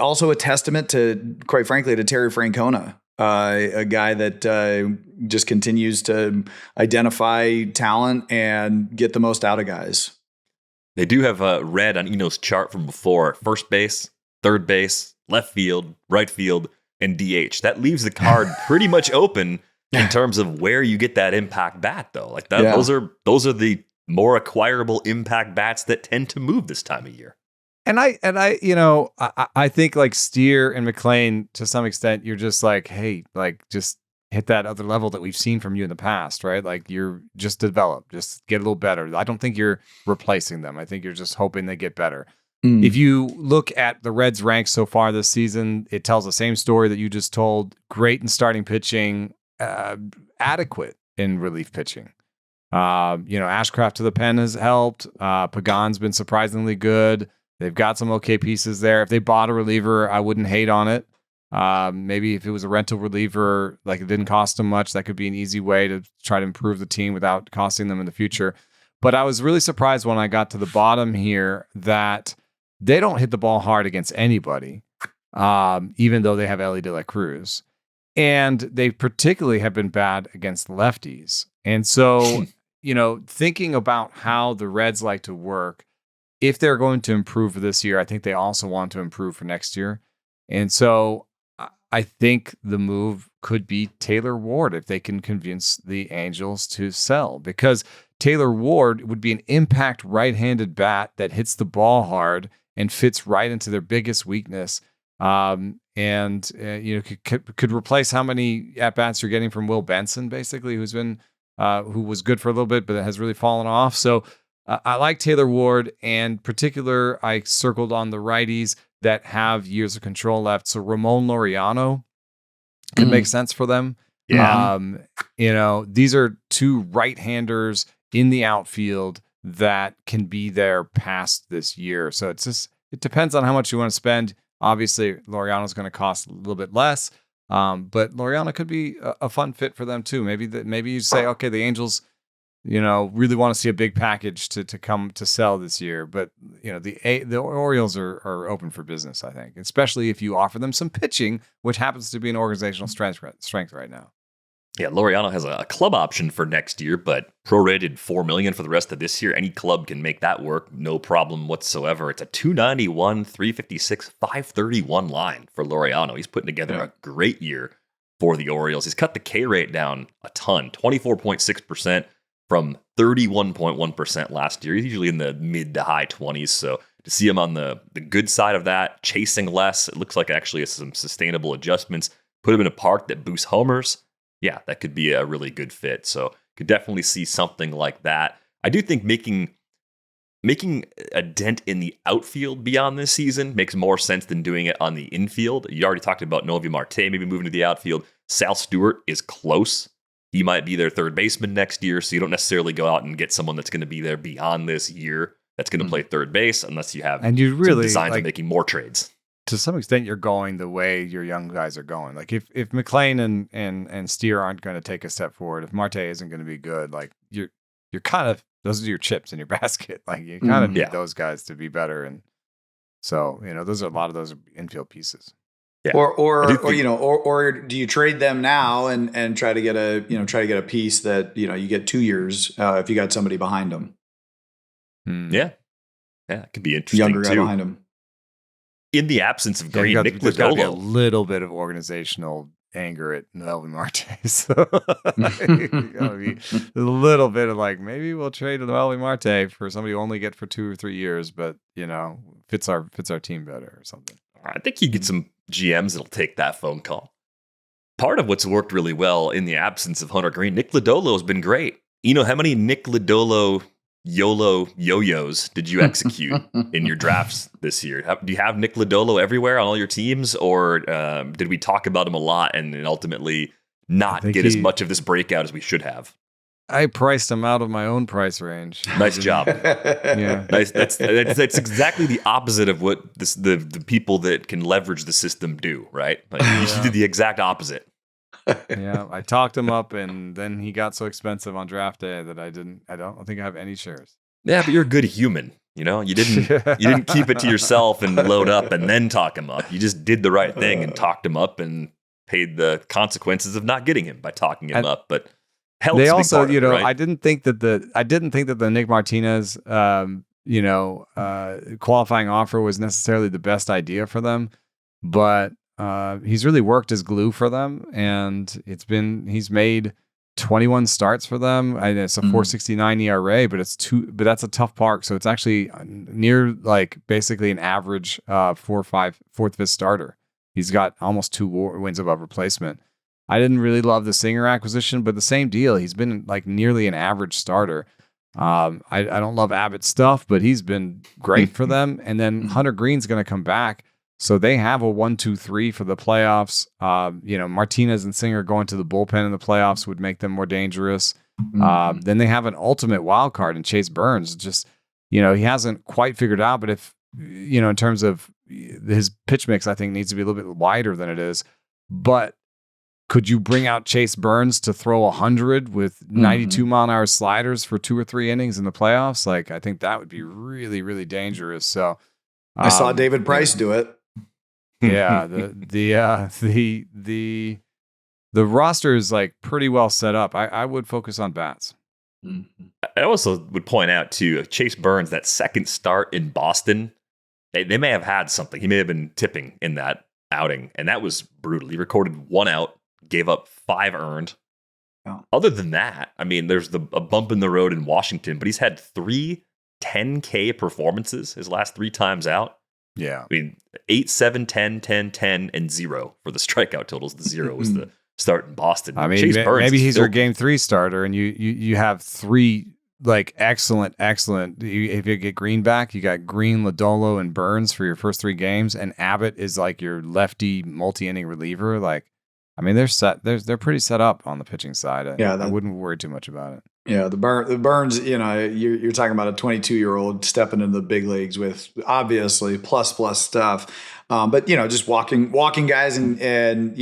also a testament to, quite frankly, to Terry Francona, a guy that just continues to identify talent and get the most out of guys. They do have red on Eno's chart from before: first base, third base, left field, right field, and DH. That leaves the card pretty much open in terms of where you get that impact bat, though. Like that, those are the more acquirable impact bats that tend to move this time of year. And I think like Steer and McLean, to some extent, you're just like, hey, like just hit that other level that we've seen from you in the past, right? Like you're just develop, just get a little better. I don't think you're replacing them. I think you're just hoping they get better. If you look at the Reds' ranks so far this season, it tells the same story that you just told. Great in starting pitching, adequate in relief pitching. Ashcraft to the pen has helped. Pagan's been surprisingly good. They've got some okay pieces there. If they bought a reliever, I wouldn't hate on it. Maybe if it was a rental reliever, like it didn't cost them much, that could be an easy way to try to improve the team without costing them in the future. But I was really surprised when I got to the bottom here that they don't hit the ball hard against anybody, even though they have Ellie De La Cruz. And they particularly have been bad against lefties. And so, thinking about how the Reds like to work, if they're going to improve for this year, I think they also want to improve for next year. And so I think the move could be Taylor Ward if they can convince the Angels to sell, because Taylor Ward would be an impact right-handed bat that hits the ball hard and fits right into their biggest weakness. Could replace how many at-bats you're getting from Will Benson, basically, who was good for a little bit, but has really fallen off. So I like Taylor Ward, and particular, I circled on the righties that have years of control left. So Ramon Laureano could make sense for them. Yeah. These are two right-handers in the outfield that can be there past this year. So it depends on how much you want to spend. Obviously, Laureano's going to cost a little bit less, but Laureano could be a fun fit for them too. Maybe you say, okay, the Angels, really want to see a big package to come to sell this year, but the Orioles are open for business, I think, especially if you offer them some pitching, which happens to be an organizational strength right now. Yeah, Laureano has a club option for next year, but prorated $4 million for the rest of this year. Any club can make that work, no problem whatsoever. It's a 291, 356, 531 line for Laureano. He's putting together a great year for the Orioles. He's cut the K rate down a ton, 24.6% from 31.1% last year. He's usually in the mid to high 20s. So to see him on the good side of that, chasing less, it looks like actually some sustainable adjustments. Put him in a park that boosts homers. Yeah, that could be a really good fit. So could definitely see something like that. I do think making a dent in the outfield beyond this season makes more sense than doing it on the infield. You already talked about Novi Marte maybe moving to the outfield. Sal Stewart is close. He might be their third baseman next year, so you don't necessarily go out and get someone that's going to be there beyond this year that's going to play third base unless you have some designs of making more trades. To some extent, you're going the way your young guys are going. Like if McClain and Steer aren't going to take a step forward, if Marte isn't going to be good, like you're kind of, those are your chips in your basket. Like you kind of need those guys to be better. And so, those are a lot of those infield pieces. Yeah. Or do you trade them now and try to get a piece that, you get 2 years if you got somebody behind them. Yeah. Yeah. It could be interesting. Younger guy behind them. In the absence of Green, Nick there's got to be a Lodolo. little bit of organizational anger at Novi Marte. So gotta be a little bit of like, maybe we'll trade Novi Marte for somebody who only get for 2 or 3 years, but fits our team better or something. I think you get some GMs that'll take that phone call. Part of what's worked really well in the absence of Hunter Green, Nick Lodolo has been great. How many Nick Lodolo YOLO yo-yos did you execute in your drafts this year? Do you have Nick Lodolo everywhere on all your teams, or did we talk about him a lot and ultimately not get as much of this breakout as we should have? I priced him out of my own price range. Nice job. Yeah, nice. That's exactly the opposite of what the people that can leverage the system do, right? Like, you did the exact opposite. Yeah, I talked him up, and then he got so expensive on draft day that I don't think I have any shares. Yeah, but you're a good human. You didn't keep it to yourself and load up and then talk him up. You just did the right thing and talked him up and paid the consequences of not getting him by talking him up. But they also, right? I didn't think that the Nick Martinez, qualifying offer was necessarily the best idea for them, but he's really worked as glue for them, and he's made 21 starts for them. It's a 4.69 ERA, but that's a tough park, so it's actually near like basically an average 4th, 5th starter. He's got almost 2 wins above replacement. I didn't really love the Singer acquisition, but the same deal. He's been like nearly an average starter. I don't love Abbott's stuff, but he's been great for them. And then Hunter Green's going to come back. So they have a 1-2-3 for the playoffs. Martinez and Singer going to the bullpen in the playoffs would make them more dangerous. Then they have an ultimate wild card in Chase Burns. Just, he hasn't quite figured out, but in terms of his pitch mix, I think needs to be a little bit wider than it is. But could you bring out Chase Burns to throw 100 with 92 mile an hour sliders for 2 or 3 innings in the playoffs? Like, I think that would be really, really dangerous. So I saw David Price do it. Yeah, the roster is like pretty well set up. I would focus on bats. I also would point out too, Chase Burns, that second start in Boston, they may have had something. He may have been tipping in that outing, and that was brutal. He recorded 1 out, gave up 5 earned. Oh. Other than that, I mean, there's a bump in the road in Washington, but he's had 3 10K performances his last 3 times out. Yeah. I mean, 8, 7, 10, 10, 10, and 0 for the strikeout totals. The 0 was the start in Boston. I mean, Chase Burns maybe he's your game 3 starter, and you have 3 like excellent. If you get Green back, you got Green, Lodolo, and Burns for your first 3 games, and Abbott is like your lefty multi-inning reliever. Like, I mean, they're set. They're pretty set up on the pitching side. I wouldn't worry too much about it. Yeah, the Burns, you're talking about a 22-year-old stepping into the big leagues with obviously plus stuff. But just walking guys and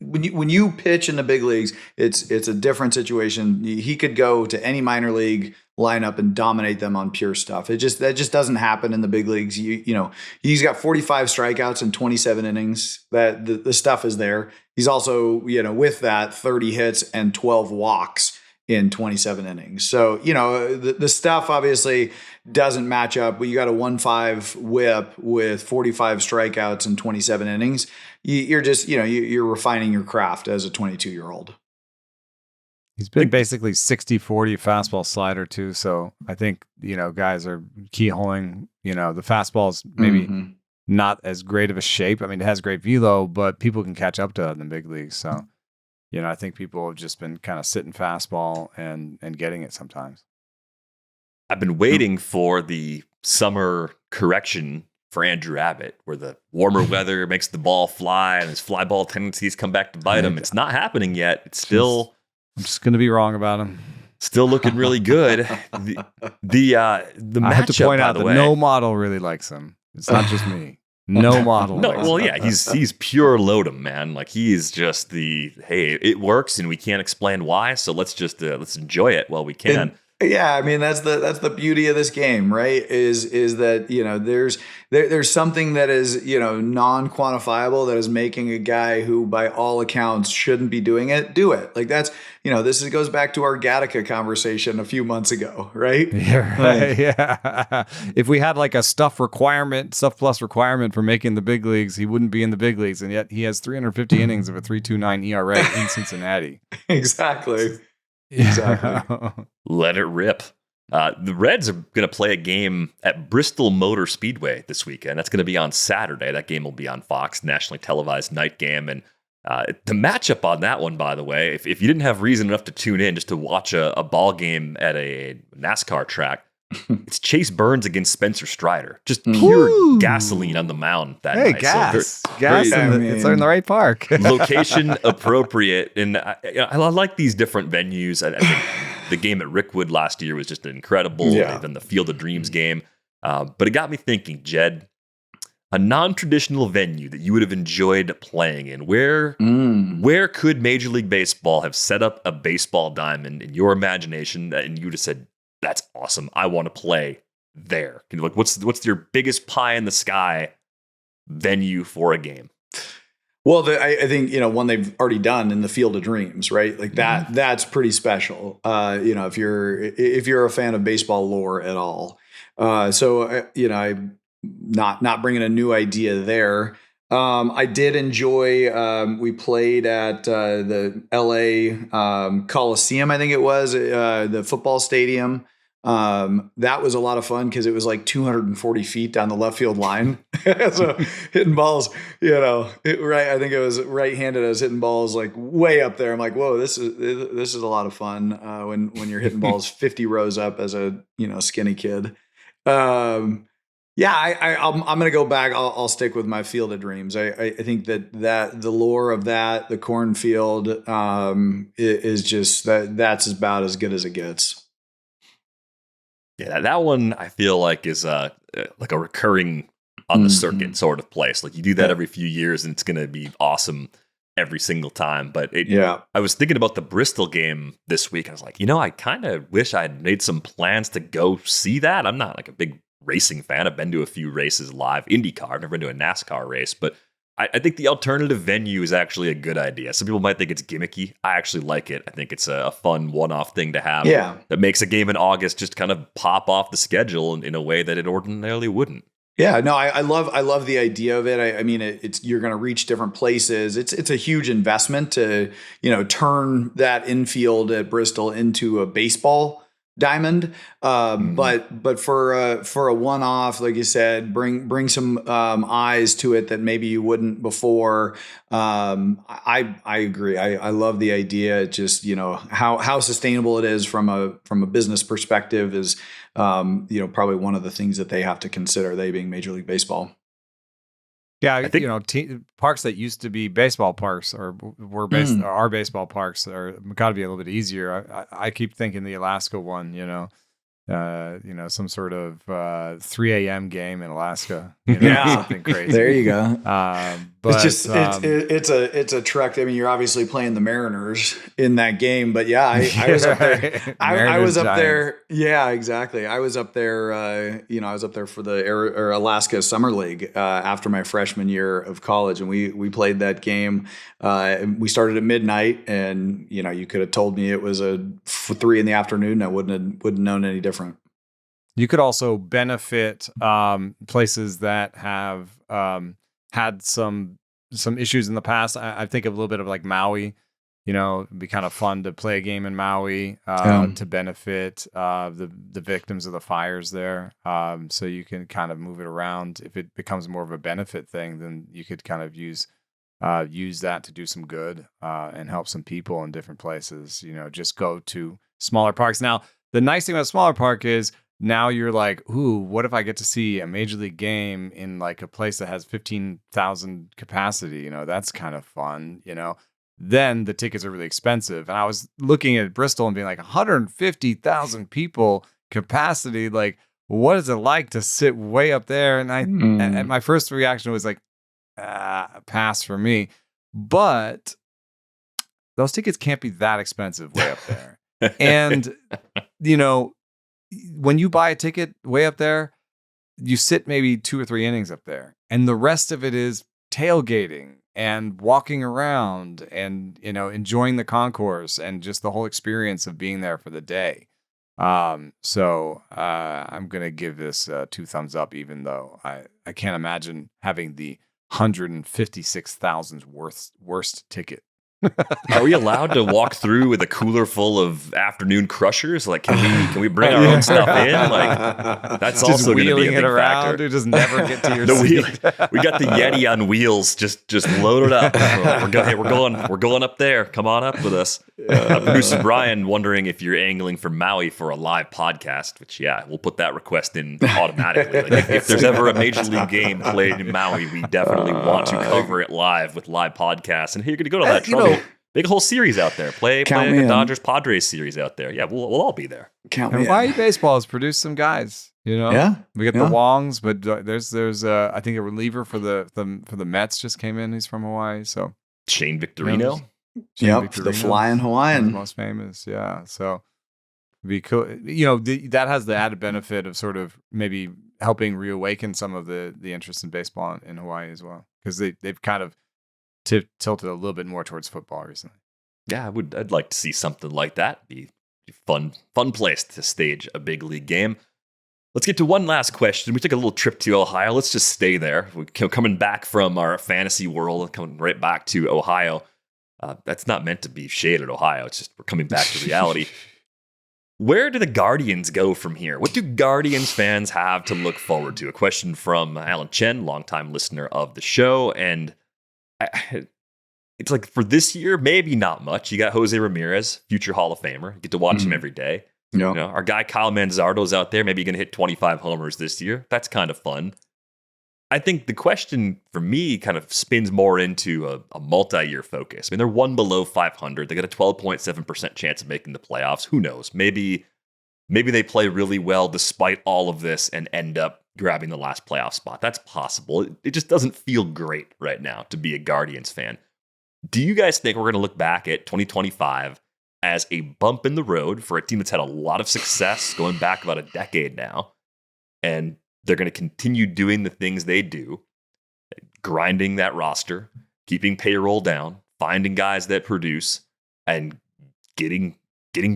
when you pitch in the big leagues, it's a different situation. He could go to any minor league lineup and dominate them on pure stuff. That just doesn't happen in the big leagues. He's got 45 strikeouts in 27 innings. That the stuff is there. He's also, with that 30 hits and 12 walks in 27 innings. So, the stuff obviously doesn't match up. But you got a 1.5 whip with 45 strikeouts in 27 innings. You're just, you're refining your craft as a 22-year-old. He's been basically 60-40 fastball slider too. So I think, guys are keyholing, the fastball's maybe not as great of a shape. I mean, it has great velo, but people can catch up to it in the big leagues. So, I think people have just been kind of sitting fastball and getting it sometimes. I've been waiting for the summer correction for Andrew Abbott, where the warmer weather makes the ball fly and his fly ball tendencies come back to bite him. It's not happening yet. It's still... I'm just going to be wrong about him. Still looking really good. The matchup, I have to point out that no model really likes him. It's not just me. No model. No, well, yeah, he's pure Lodum, man. Like, he's just hey, it works and we can't explain why, so let's just let's enjoy it while we can. Yeah, I mean that's the beauty of this game, right? Is that there's something that is non-quantifiable that is making a guy who by all accounts shouldn't be doing it do it. Like that's goes back to our Gattaca conversation a few months ago, right? Yeah, right. Yeah. If we had like a stuff plus requirement for making the big leagues, he wouldn't be in the big leagues, and yet he has 350 innings of a 3.29 ERA in Cincinnati. Exactly. Let it rip. The Reds are going to play a game at Bristol Motor Speedway this weekend. That's going to be on Saturday. That game will be on Fox, nationally televised night game. And the matchup on that one, by the way, if you didn't have reason enough to tune in just to watch a ball game at a NASCAR track, it's Chase Burns against Spencer Strider. Just pure gasoline on the mound that night. Gas. It's in the right park. Location appropriate. And I like these different venues. I think the game at Rickwood last year was just incredible. Yeah. And then the Field of Dreams game. But it got me thinking, Jed, a non-traditional venue that you would have enjoyed playing in. Where could Major League Baseball have set up a baseball diamond in your imagination and you would have said, that's awesome, I want to play there? Like, what's your biggest pie in the sky venue for a game? Well, I think one they've already done in the Field of Dreams, right? Like that. That's pretty special. If you're a fan of baseball lore at all. I'm not bringing a new idea there. I did enjoy. We played at the LA Coliseum, I think it was the football stadium. That was a lot of fun because it was like 240 feet down the left field line. So hitting balls, right. I think it was right-handed. I was hitting balls like way up there. I'm like, whoa, this is a lot of fun when you're hitting balls 50 rows up as a skinny kid. Yeah, I'm going to go back. I'll stick with my Field of Dreams. I think that the lore of the cornfield is just that's about as good as it gets. Yeah, that one I feel like is like a recurring on the circuit sort of place. Like you do that every few years and it's going to be awesome every single time. But I was thinking about the Bristol game this week. I was like, I kind of wish I had made some plans to go see that. I'm not like a big racing fan. I've been to a few races live, IndyCar. I've never been to a NASCAR race, but I think the alternative venue is actually a good idea. Some people might think it's gimmicky. I actually like it. I think it's a fun one-off thing to have that makes a game in August just kind of pop off the schedule in a way that it ordinarily wouldn't. Yeah, no, I love the idea of it. I mean, it's you're going to reach different places. It's a huge investment to turn that infield at Bristol into a baseball diamond. But for a one-off, like you said, bring some eyes to it that maybe you wouldn't before. I agree. I love the idea. Just how sustainable it is from a business perspective is probably one of the things that they have to consider. They being Major League Baseball. Yeah, I think parks that used to be baseball parks or are baseball parks are got to be a little bit easier. I keep thinking the Alaska one, some sort of 3 a.m. game in Alaska. Something crazy. There you go. But it's just it's a trek. I mean, you're obviously playing the Mariners in that game, but I was up there. I was up there. Yeah, exactly. I was up there. I was up there for the Alaska Summer League after my freshman year of college, and we played that game. We started at midnight, and you could have told me it was 3 in the afternoon. I wouldn't have known any different. You could also benefit places that have had some issues in the past. I think of a little bit of like Maui. It'd be kind of fun to play a game in Maui to benefit the victims of the fires there. So you can kind of move it around. If it becomes more of a benefit thing, then you could kind of use that to do some good and help some people in different places. Just go to smaller parks. Now, the nice thing about a smaller park is now you're like, ooh, what if I get to see a major league game in like a place that has 15,000 capacity? That's kind of fun, Then the tickets are really expensive. And I was looking at Bristol and being like 150,000 people capacity. Like, what is it like to sit way up there? And and my first reaction was like, pass for me. But those tickets can't be that expensive way up there. And, when you buy a ticket way up there, you sit maybe 2 or 3 innings up there. And the rest of it is tailgating and walking around and, enjoying the concourse and just the whole experience of being there for the day. So I'm going to give this 2 thumbs up, even though I can't imagine having the 156,000th worst ticket. Are we allowed to walk through with a cooler full of afternoon crushers? Like, can we bring our own stuff in? Like, that's just also going to be a big around, factor. Dude, just never get to your seat. We got the Yeti on wheels, just loaded up. We're going up there. Come on up with us. Producer Brian wondering if you're angling for Maui for a live podcast. Which, we'll put that request in automatically. Like, if there's ever a major league game played in Maui, we definitely want to cover it live with live podcasts. And here you're going to go to that trouble. Make a whole series out there. Play the Dodgers Padres series out there. Yeah, we'll all be there. Hawaii Baseball has produced some guys. Yeah, we got the Wongs, but there's I think a reliever for the Mets just came in. He's from Hawaii, so Shane Victorino. The Flying Hawaiian, most famous. Yeah, so it'd be cool. That has the added benefit of sort of maybe helping reawaken some of the interest in baseball in Hawaii as well, because they've kind of tilted a little bit more towards football recently. Yeah, I'd like to see something like that. Be fun place to stage a big league game. Let's get to one last question. We took a little trip to Ohio. Let's just stay there. We're coming back from our fantasy world, coming right back to Ohio. That's not meant to be shade at Ohio. It's just we're coming back to reality. Where do the Guardians go from here? What do Guardians fans have to look forward to? A question from Alan Chen, longtime listener of the show, and it's like for this year, maybe not much. You got Jose Ramirez, future Hall of Famer. You get to watch him every day. Yeah. Our guy Kyle Manzardo's out there. Maybe going to hit 25 homers this year. That's kind of fun. I think the question for me kind of spins more into a multi-year focus. I mean, they're 1 below 500. They got a 12.7% chance of making the playoffs. Who knows? Maybe maybe they play really well despite all of this and end up grabbing the last playoff spot. That's possible. It just doesn't feel great right now to be a Guardians fan. Do you guys think we're going to look back at 2025 as a bump in the road for a team that's had a lot of success going back about a decade now, and they're going to continue doing the things they do, grinding that roster, keeping payroll down, finding guys that produce, and getting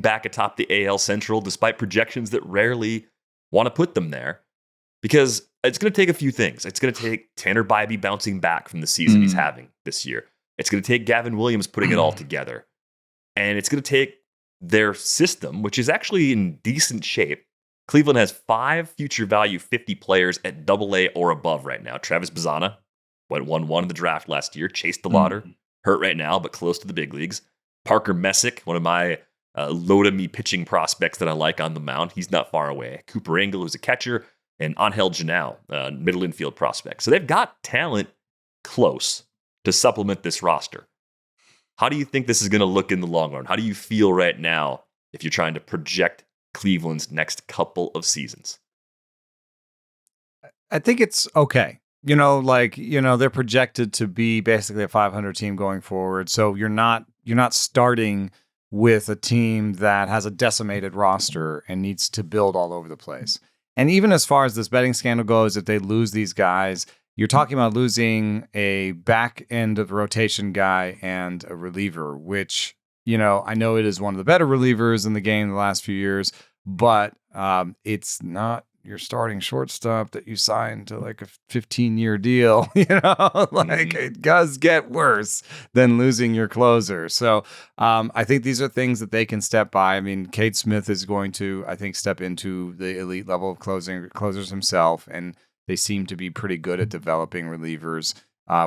back atop the AL Central despite projections that rarely want to put them there? Because it's going to take a few things. It's going to take Tanner Bybee bouncing back from the season he's having this year. It's going to take Gavin Williams putting it all together. And it's going to take their system, which is actually in decent shape. Cleveland has 5 future value 50 players at AA or above right now. Travis Bazzana went 1-1 in the draft last year. Chase DeLauder, hurt right now, but close to the big leagues. Parker Messick, one of my load-of-me pitching prospects that I like on the mound. He's not far away. Cooper Engel, who's a catcher, and Angel Janau, middle infield prospect. So they've got talent close to supplement this roster. How do you think this is going to look in the long run? How do you feel right now if you're trying to project Cleveland's next couple of seasons? I think it's okay. They're projected to be basically a 500 team going forward. So you're not starting with a team that has a decimated roster and needs to build all over the place. And even as far as this betting scandal goes, if they lose these guys, you're talking about losing a back end of the rotation guy and a reliever, which, I know it is one of the better relievers in the game the last few years, but it's not your starting shortstop that you signed to like a 15-year deal. It does get worse than losing your closer. So I think these are things that they can step by. I mean, Cade Smith is going to, I think, step into the elite level of closers himself, and they seem to be pretty good at developing relievers,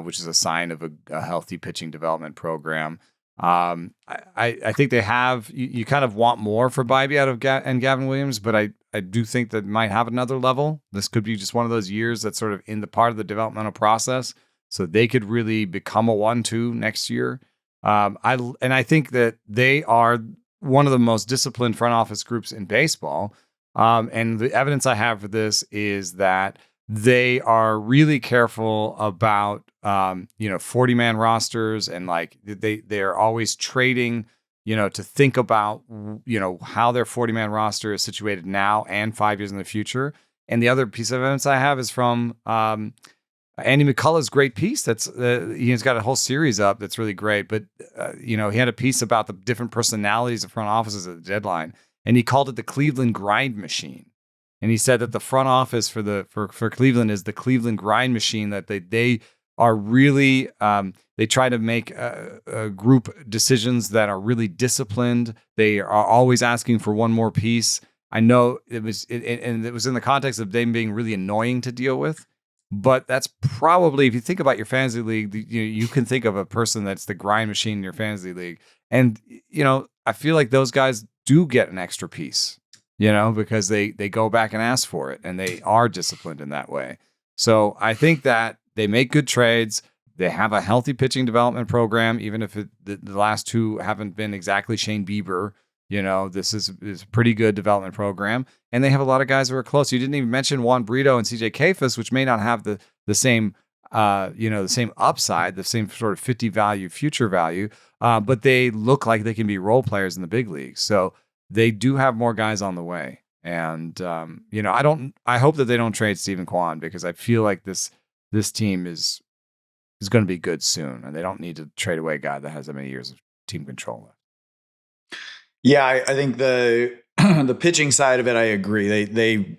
which is a sign of a healthy pitching development program. I think they have, you kind of want more for Bybee out of and Gavin Williams, but I do think that might have another level. This could be just one of those years that's sort of in the part of the developmental process, so they could really become a 1-2 next year. I think that they are one of the most disciplined front office groups in baseball. And the evidence I have for this is that they are really careful about 40-man rosters, and like they're always trading, to think about how their 40-man roster is situated now and 5 years in the future. And the other piece of evidence I have is from Andy McCullough's great piece. That's he's got a whole series up that's really great. But he had a piece about the different personalities of front offices at the deadline, and he called it the Cleveland grind machine. And he said that the front office for Cleveland is the Cleveland grind machine, that they are really, they try to make group decisions that are really disciplined. They are always asking for one more piece. I know it was in the context of them being really annoying to deal with, but that's probably, if you think about your fantasy league, you can think of a person that's the grind machine in your fantasy league. And, I feel like those guys do get an extra piece, because they go back and ask for it, and they are disciplined in that way. So I think that they make good trades. They have a healthy pitching development program, even if the last two haven't been exactly Shane Bieber. This is a pretty good development program, and they have a lot of guys who are close. You didn't even mention Juan Brito and CJ Kayfus, which may not have the same the same upside, the same sort of 50 value, future value, but they look like they can be role players in the big leagues. So they do have more guys on the way. And, I hope that they don't trade Stephen Kwan, because I feel like this team is going to be good soon, and they don't need to trade away a guy that has that many years of team control left. Yeah, I think the pitching side of it, I agree.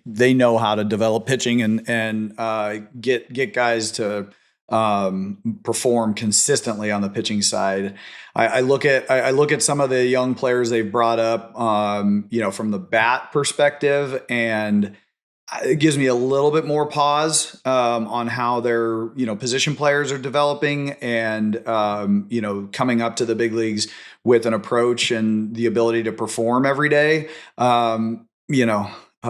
They know how to develop pitching and get guys to perform consistently on the pitching side. I look at some of the young players they've brought up, from the bat perspective, and it gives me a little bit more pause on how their position players are developing and coming up to the big leagues with an approach and the ability to perform every day.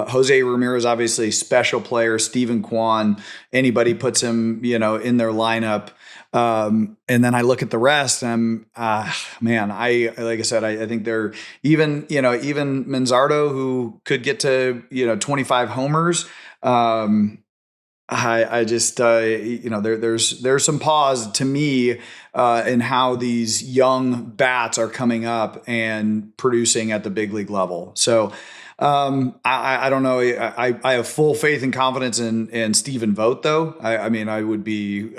Jose Ramirez, obviously special player. Steven Kwan, anybody puts him, in their lineup. And then I look at the rest and man, like I said, I think they're even Manzardo, who could get to, 25 homers. I just, there's some pause to me in how these young bats are coming up and producing at the big league level. So I don't know. I have full faith and confidence in Stephen Vogt, though. I mean, I would be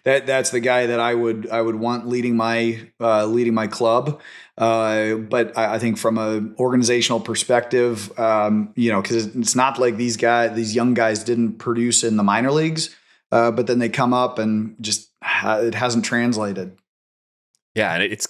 that's the guy that I would want leading my club. But I think from an organizational perspective, because it's not like these young guys didn't produce in the minor leagues, but then they come up and just it hasn't translated. Yeah, and it's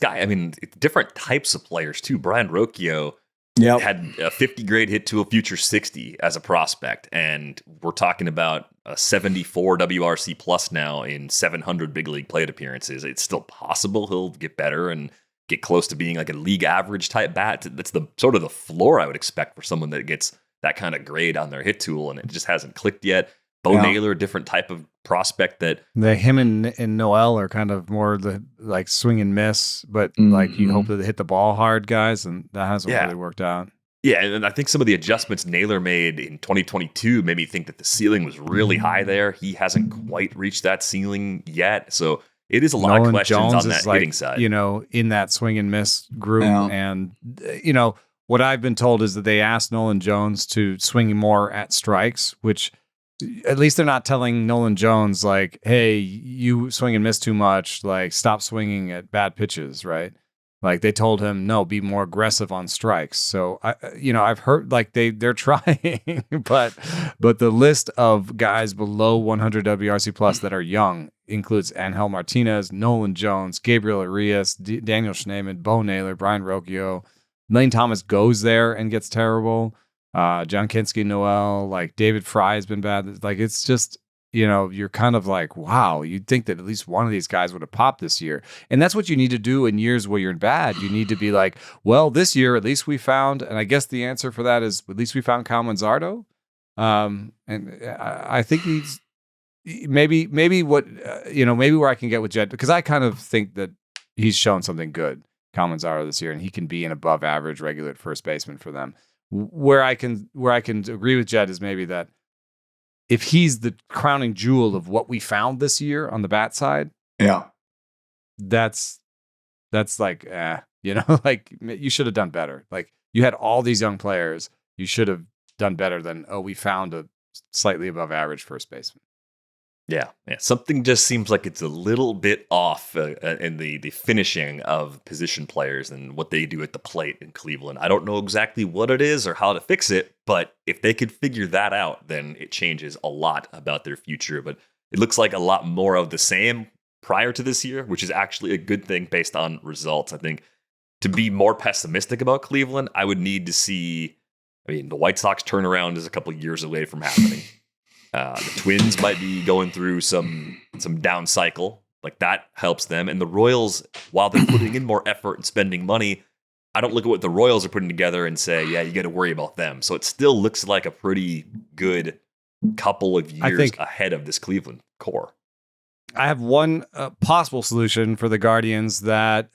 different types of players too. Brian Rocchio had a 50 grade hit to a future 60 as a prospect, and we're talking about a 74 WRC plus now in 700 big league plate appearances. It's still possible he'll get better and get close to being like a league average type bat. That's the sort of the floor I would expect for someone that gets that kind of grade on their hit tool, and it just hasn't clicked yet. Bo Naylor, different type of prospect that him and Noel are kind of more the like swing and miss, but like you hope that they hit the ball hard guys, and that hasn't really worked out. Yeah, and I think some of the adjustments Naylor made in 2022 made me think that the ceiling was really high there. He hasn't quite reached that ceiling yet, so it is a lot of questions on that hitting side. In that swing and miss group, and what I've been told is that they asked Nolan Jones to swing more at strikes, which at least they're not telling Nolan Jones like, hey, you swing and miss too much, like stop swinging at bad pitches, right? Like they told him, no, be more aggressive on strikes. So I've heard like they're trying, but the list of guys below 100 WRC plus that are young includes Angel Martinez, Nolan Jones, Gabriel Arias, Daniel Schneemann, Bo Naylor, Brian Rocchio. Lane Thomas goes there and gets terrible. John Kinski, Noel, like David Fry has been bad. Like it's just, you're kind of like, wow, you'd think that at least one of these guys would have popped this year. And that's what you need to do in years where you're bad. You need to be like, well, this year, at least we found, and I guess the answer for that is at least we found Kyle Manzardo. And I think he's maybe what, maybe where I can get with Jed, because I kind of think that he's shown something good, Kyle Manzardo this year, and he can be an above average regular first baseman for them. Where I can agree with Jed is maybe that if he's the crowning jewel of what we found this year on the bat side, that's like, like you should have done better. Like you had all these young players, you should have done better than, we found a slightly above average first baseman. Yeah. Something just seems like it's a little bit off in the finishing of position players and what they do at the plate in Cleveland. I don't know exactly what it is or how to fix it, but if they could figure that out, then it changes a lot about their future. But it looks like a lot more of the same prior to this year, which is actually a good thing based on results. I think to be more pessimistic about Cleveland, I would need to see, the White Sox turnaround is a couple years away from happening. The Twins might be going through some down cycle, like that helps them. And the Royals, while they're putting in more effort and spending money, I don't look at what the Royals are putting together and say, yeah, you got to worry about them. So it still looks like a pretty good couple of years ahead of this Cleveland core. I have one possible solution for the Guardians that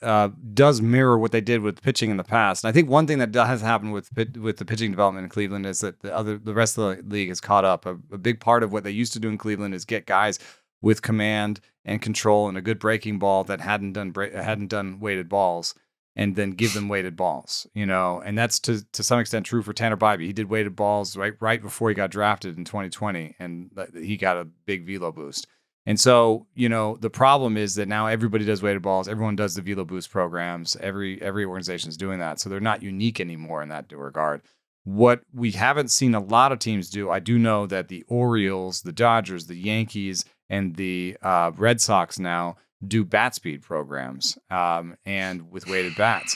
does mirror what they did with pitching in the past. And I think one thing that has happened with the pitching development in Cleveland is that the rest of the league has caught up. A big part of what they used to do in Cleveland is get guys with command and control and a good breaking ball that hadn't done weighted balls, and then give them weighted balls. And that's to some extent true for Tanner Bybee. He did weighted balls right before he got drafted in 2020, and he got a big velo boost. And so, the problem is that now everybody does weighted balls. Everyone does the Velo Boost programs. Every organization is doing that. So they're not unique anymore in that regard. What we haven't seen a lot of teams do, I do know that the Orioles, the Dodgers, the Yankees, and the Red Sox now do bat speed programs and with weighted bats.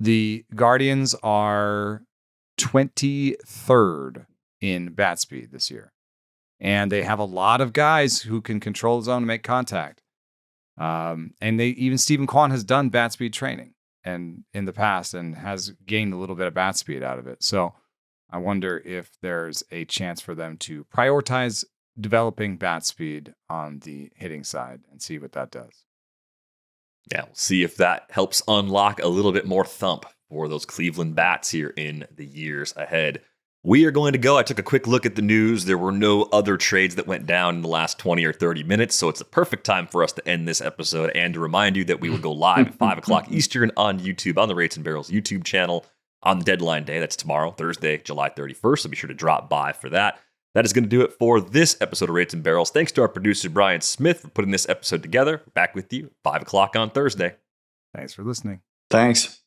The Guardians are 23rd in bat speed this year. And they have a lot of guys who can control the zone and make contact. And even Steven Kwan has done bat speed training and in the past and has gained a little bit of bat speed out of it. So I wonder if there's a chance for them to prioritize developing bat speed on the hitting side and see what that does. Yeah, we'll see if that helps unlock a little bit more thump for those Cleveland bats here in the years ahead. We are going to go. I took a quick look at the news. There were no other trades that went down in the last 20 or 30 minutes, so it's a perfect time for us to end this episode and to remind you that we will go live at 5 o'clock Eastern on YouTube, on the Rates and Barrels YouTube channel on the deadline day. That's tomorrow, Thursday, July 31st, so be sure to drop by for that. That is going to do it for this episode of Rates and Barrels. Thanks to our producer, Brian Smith, for putting this episode together. Back with you, 5 o'clock on Thursday. Thanks for listening. Thanks.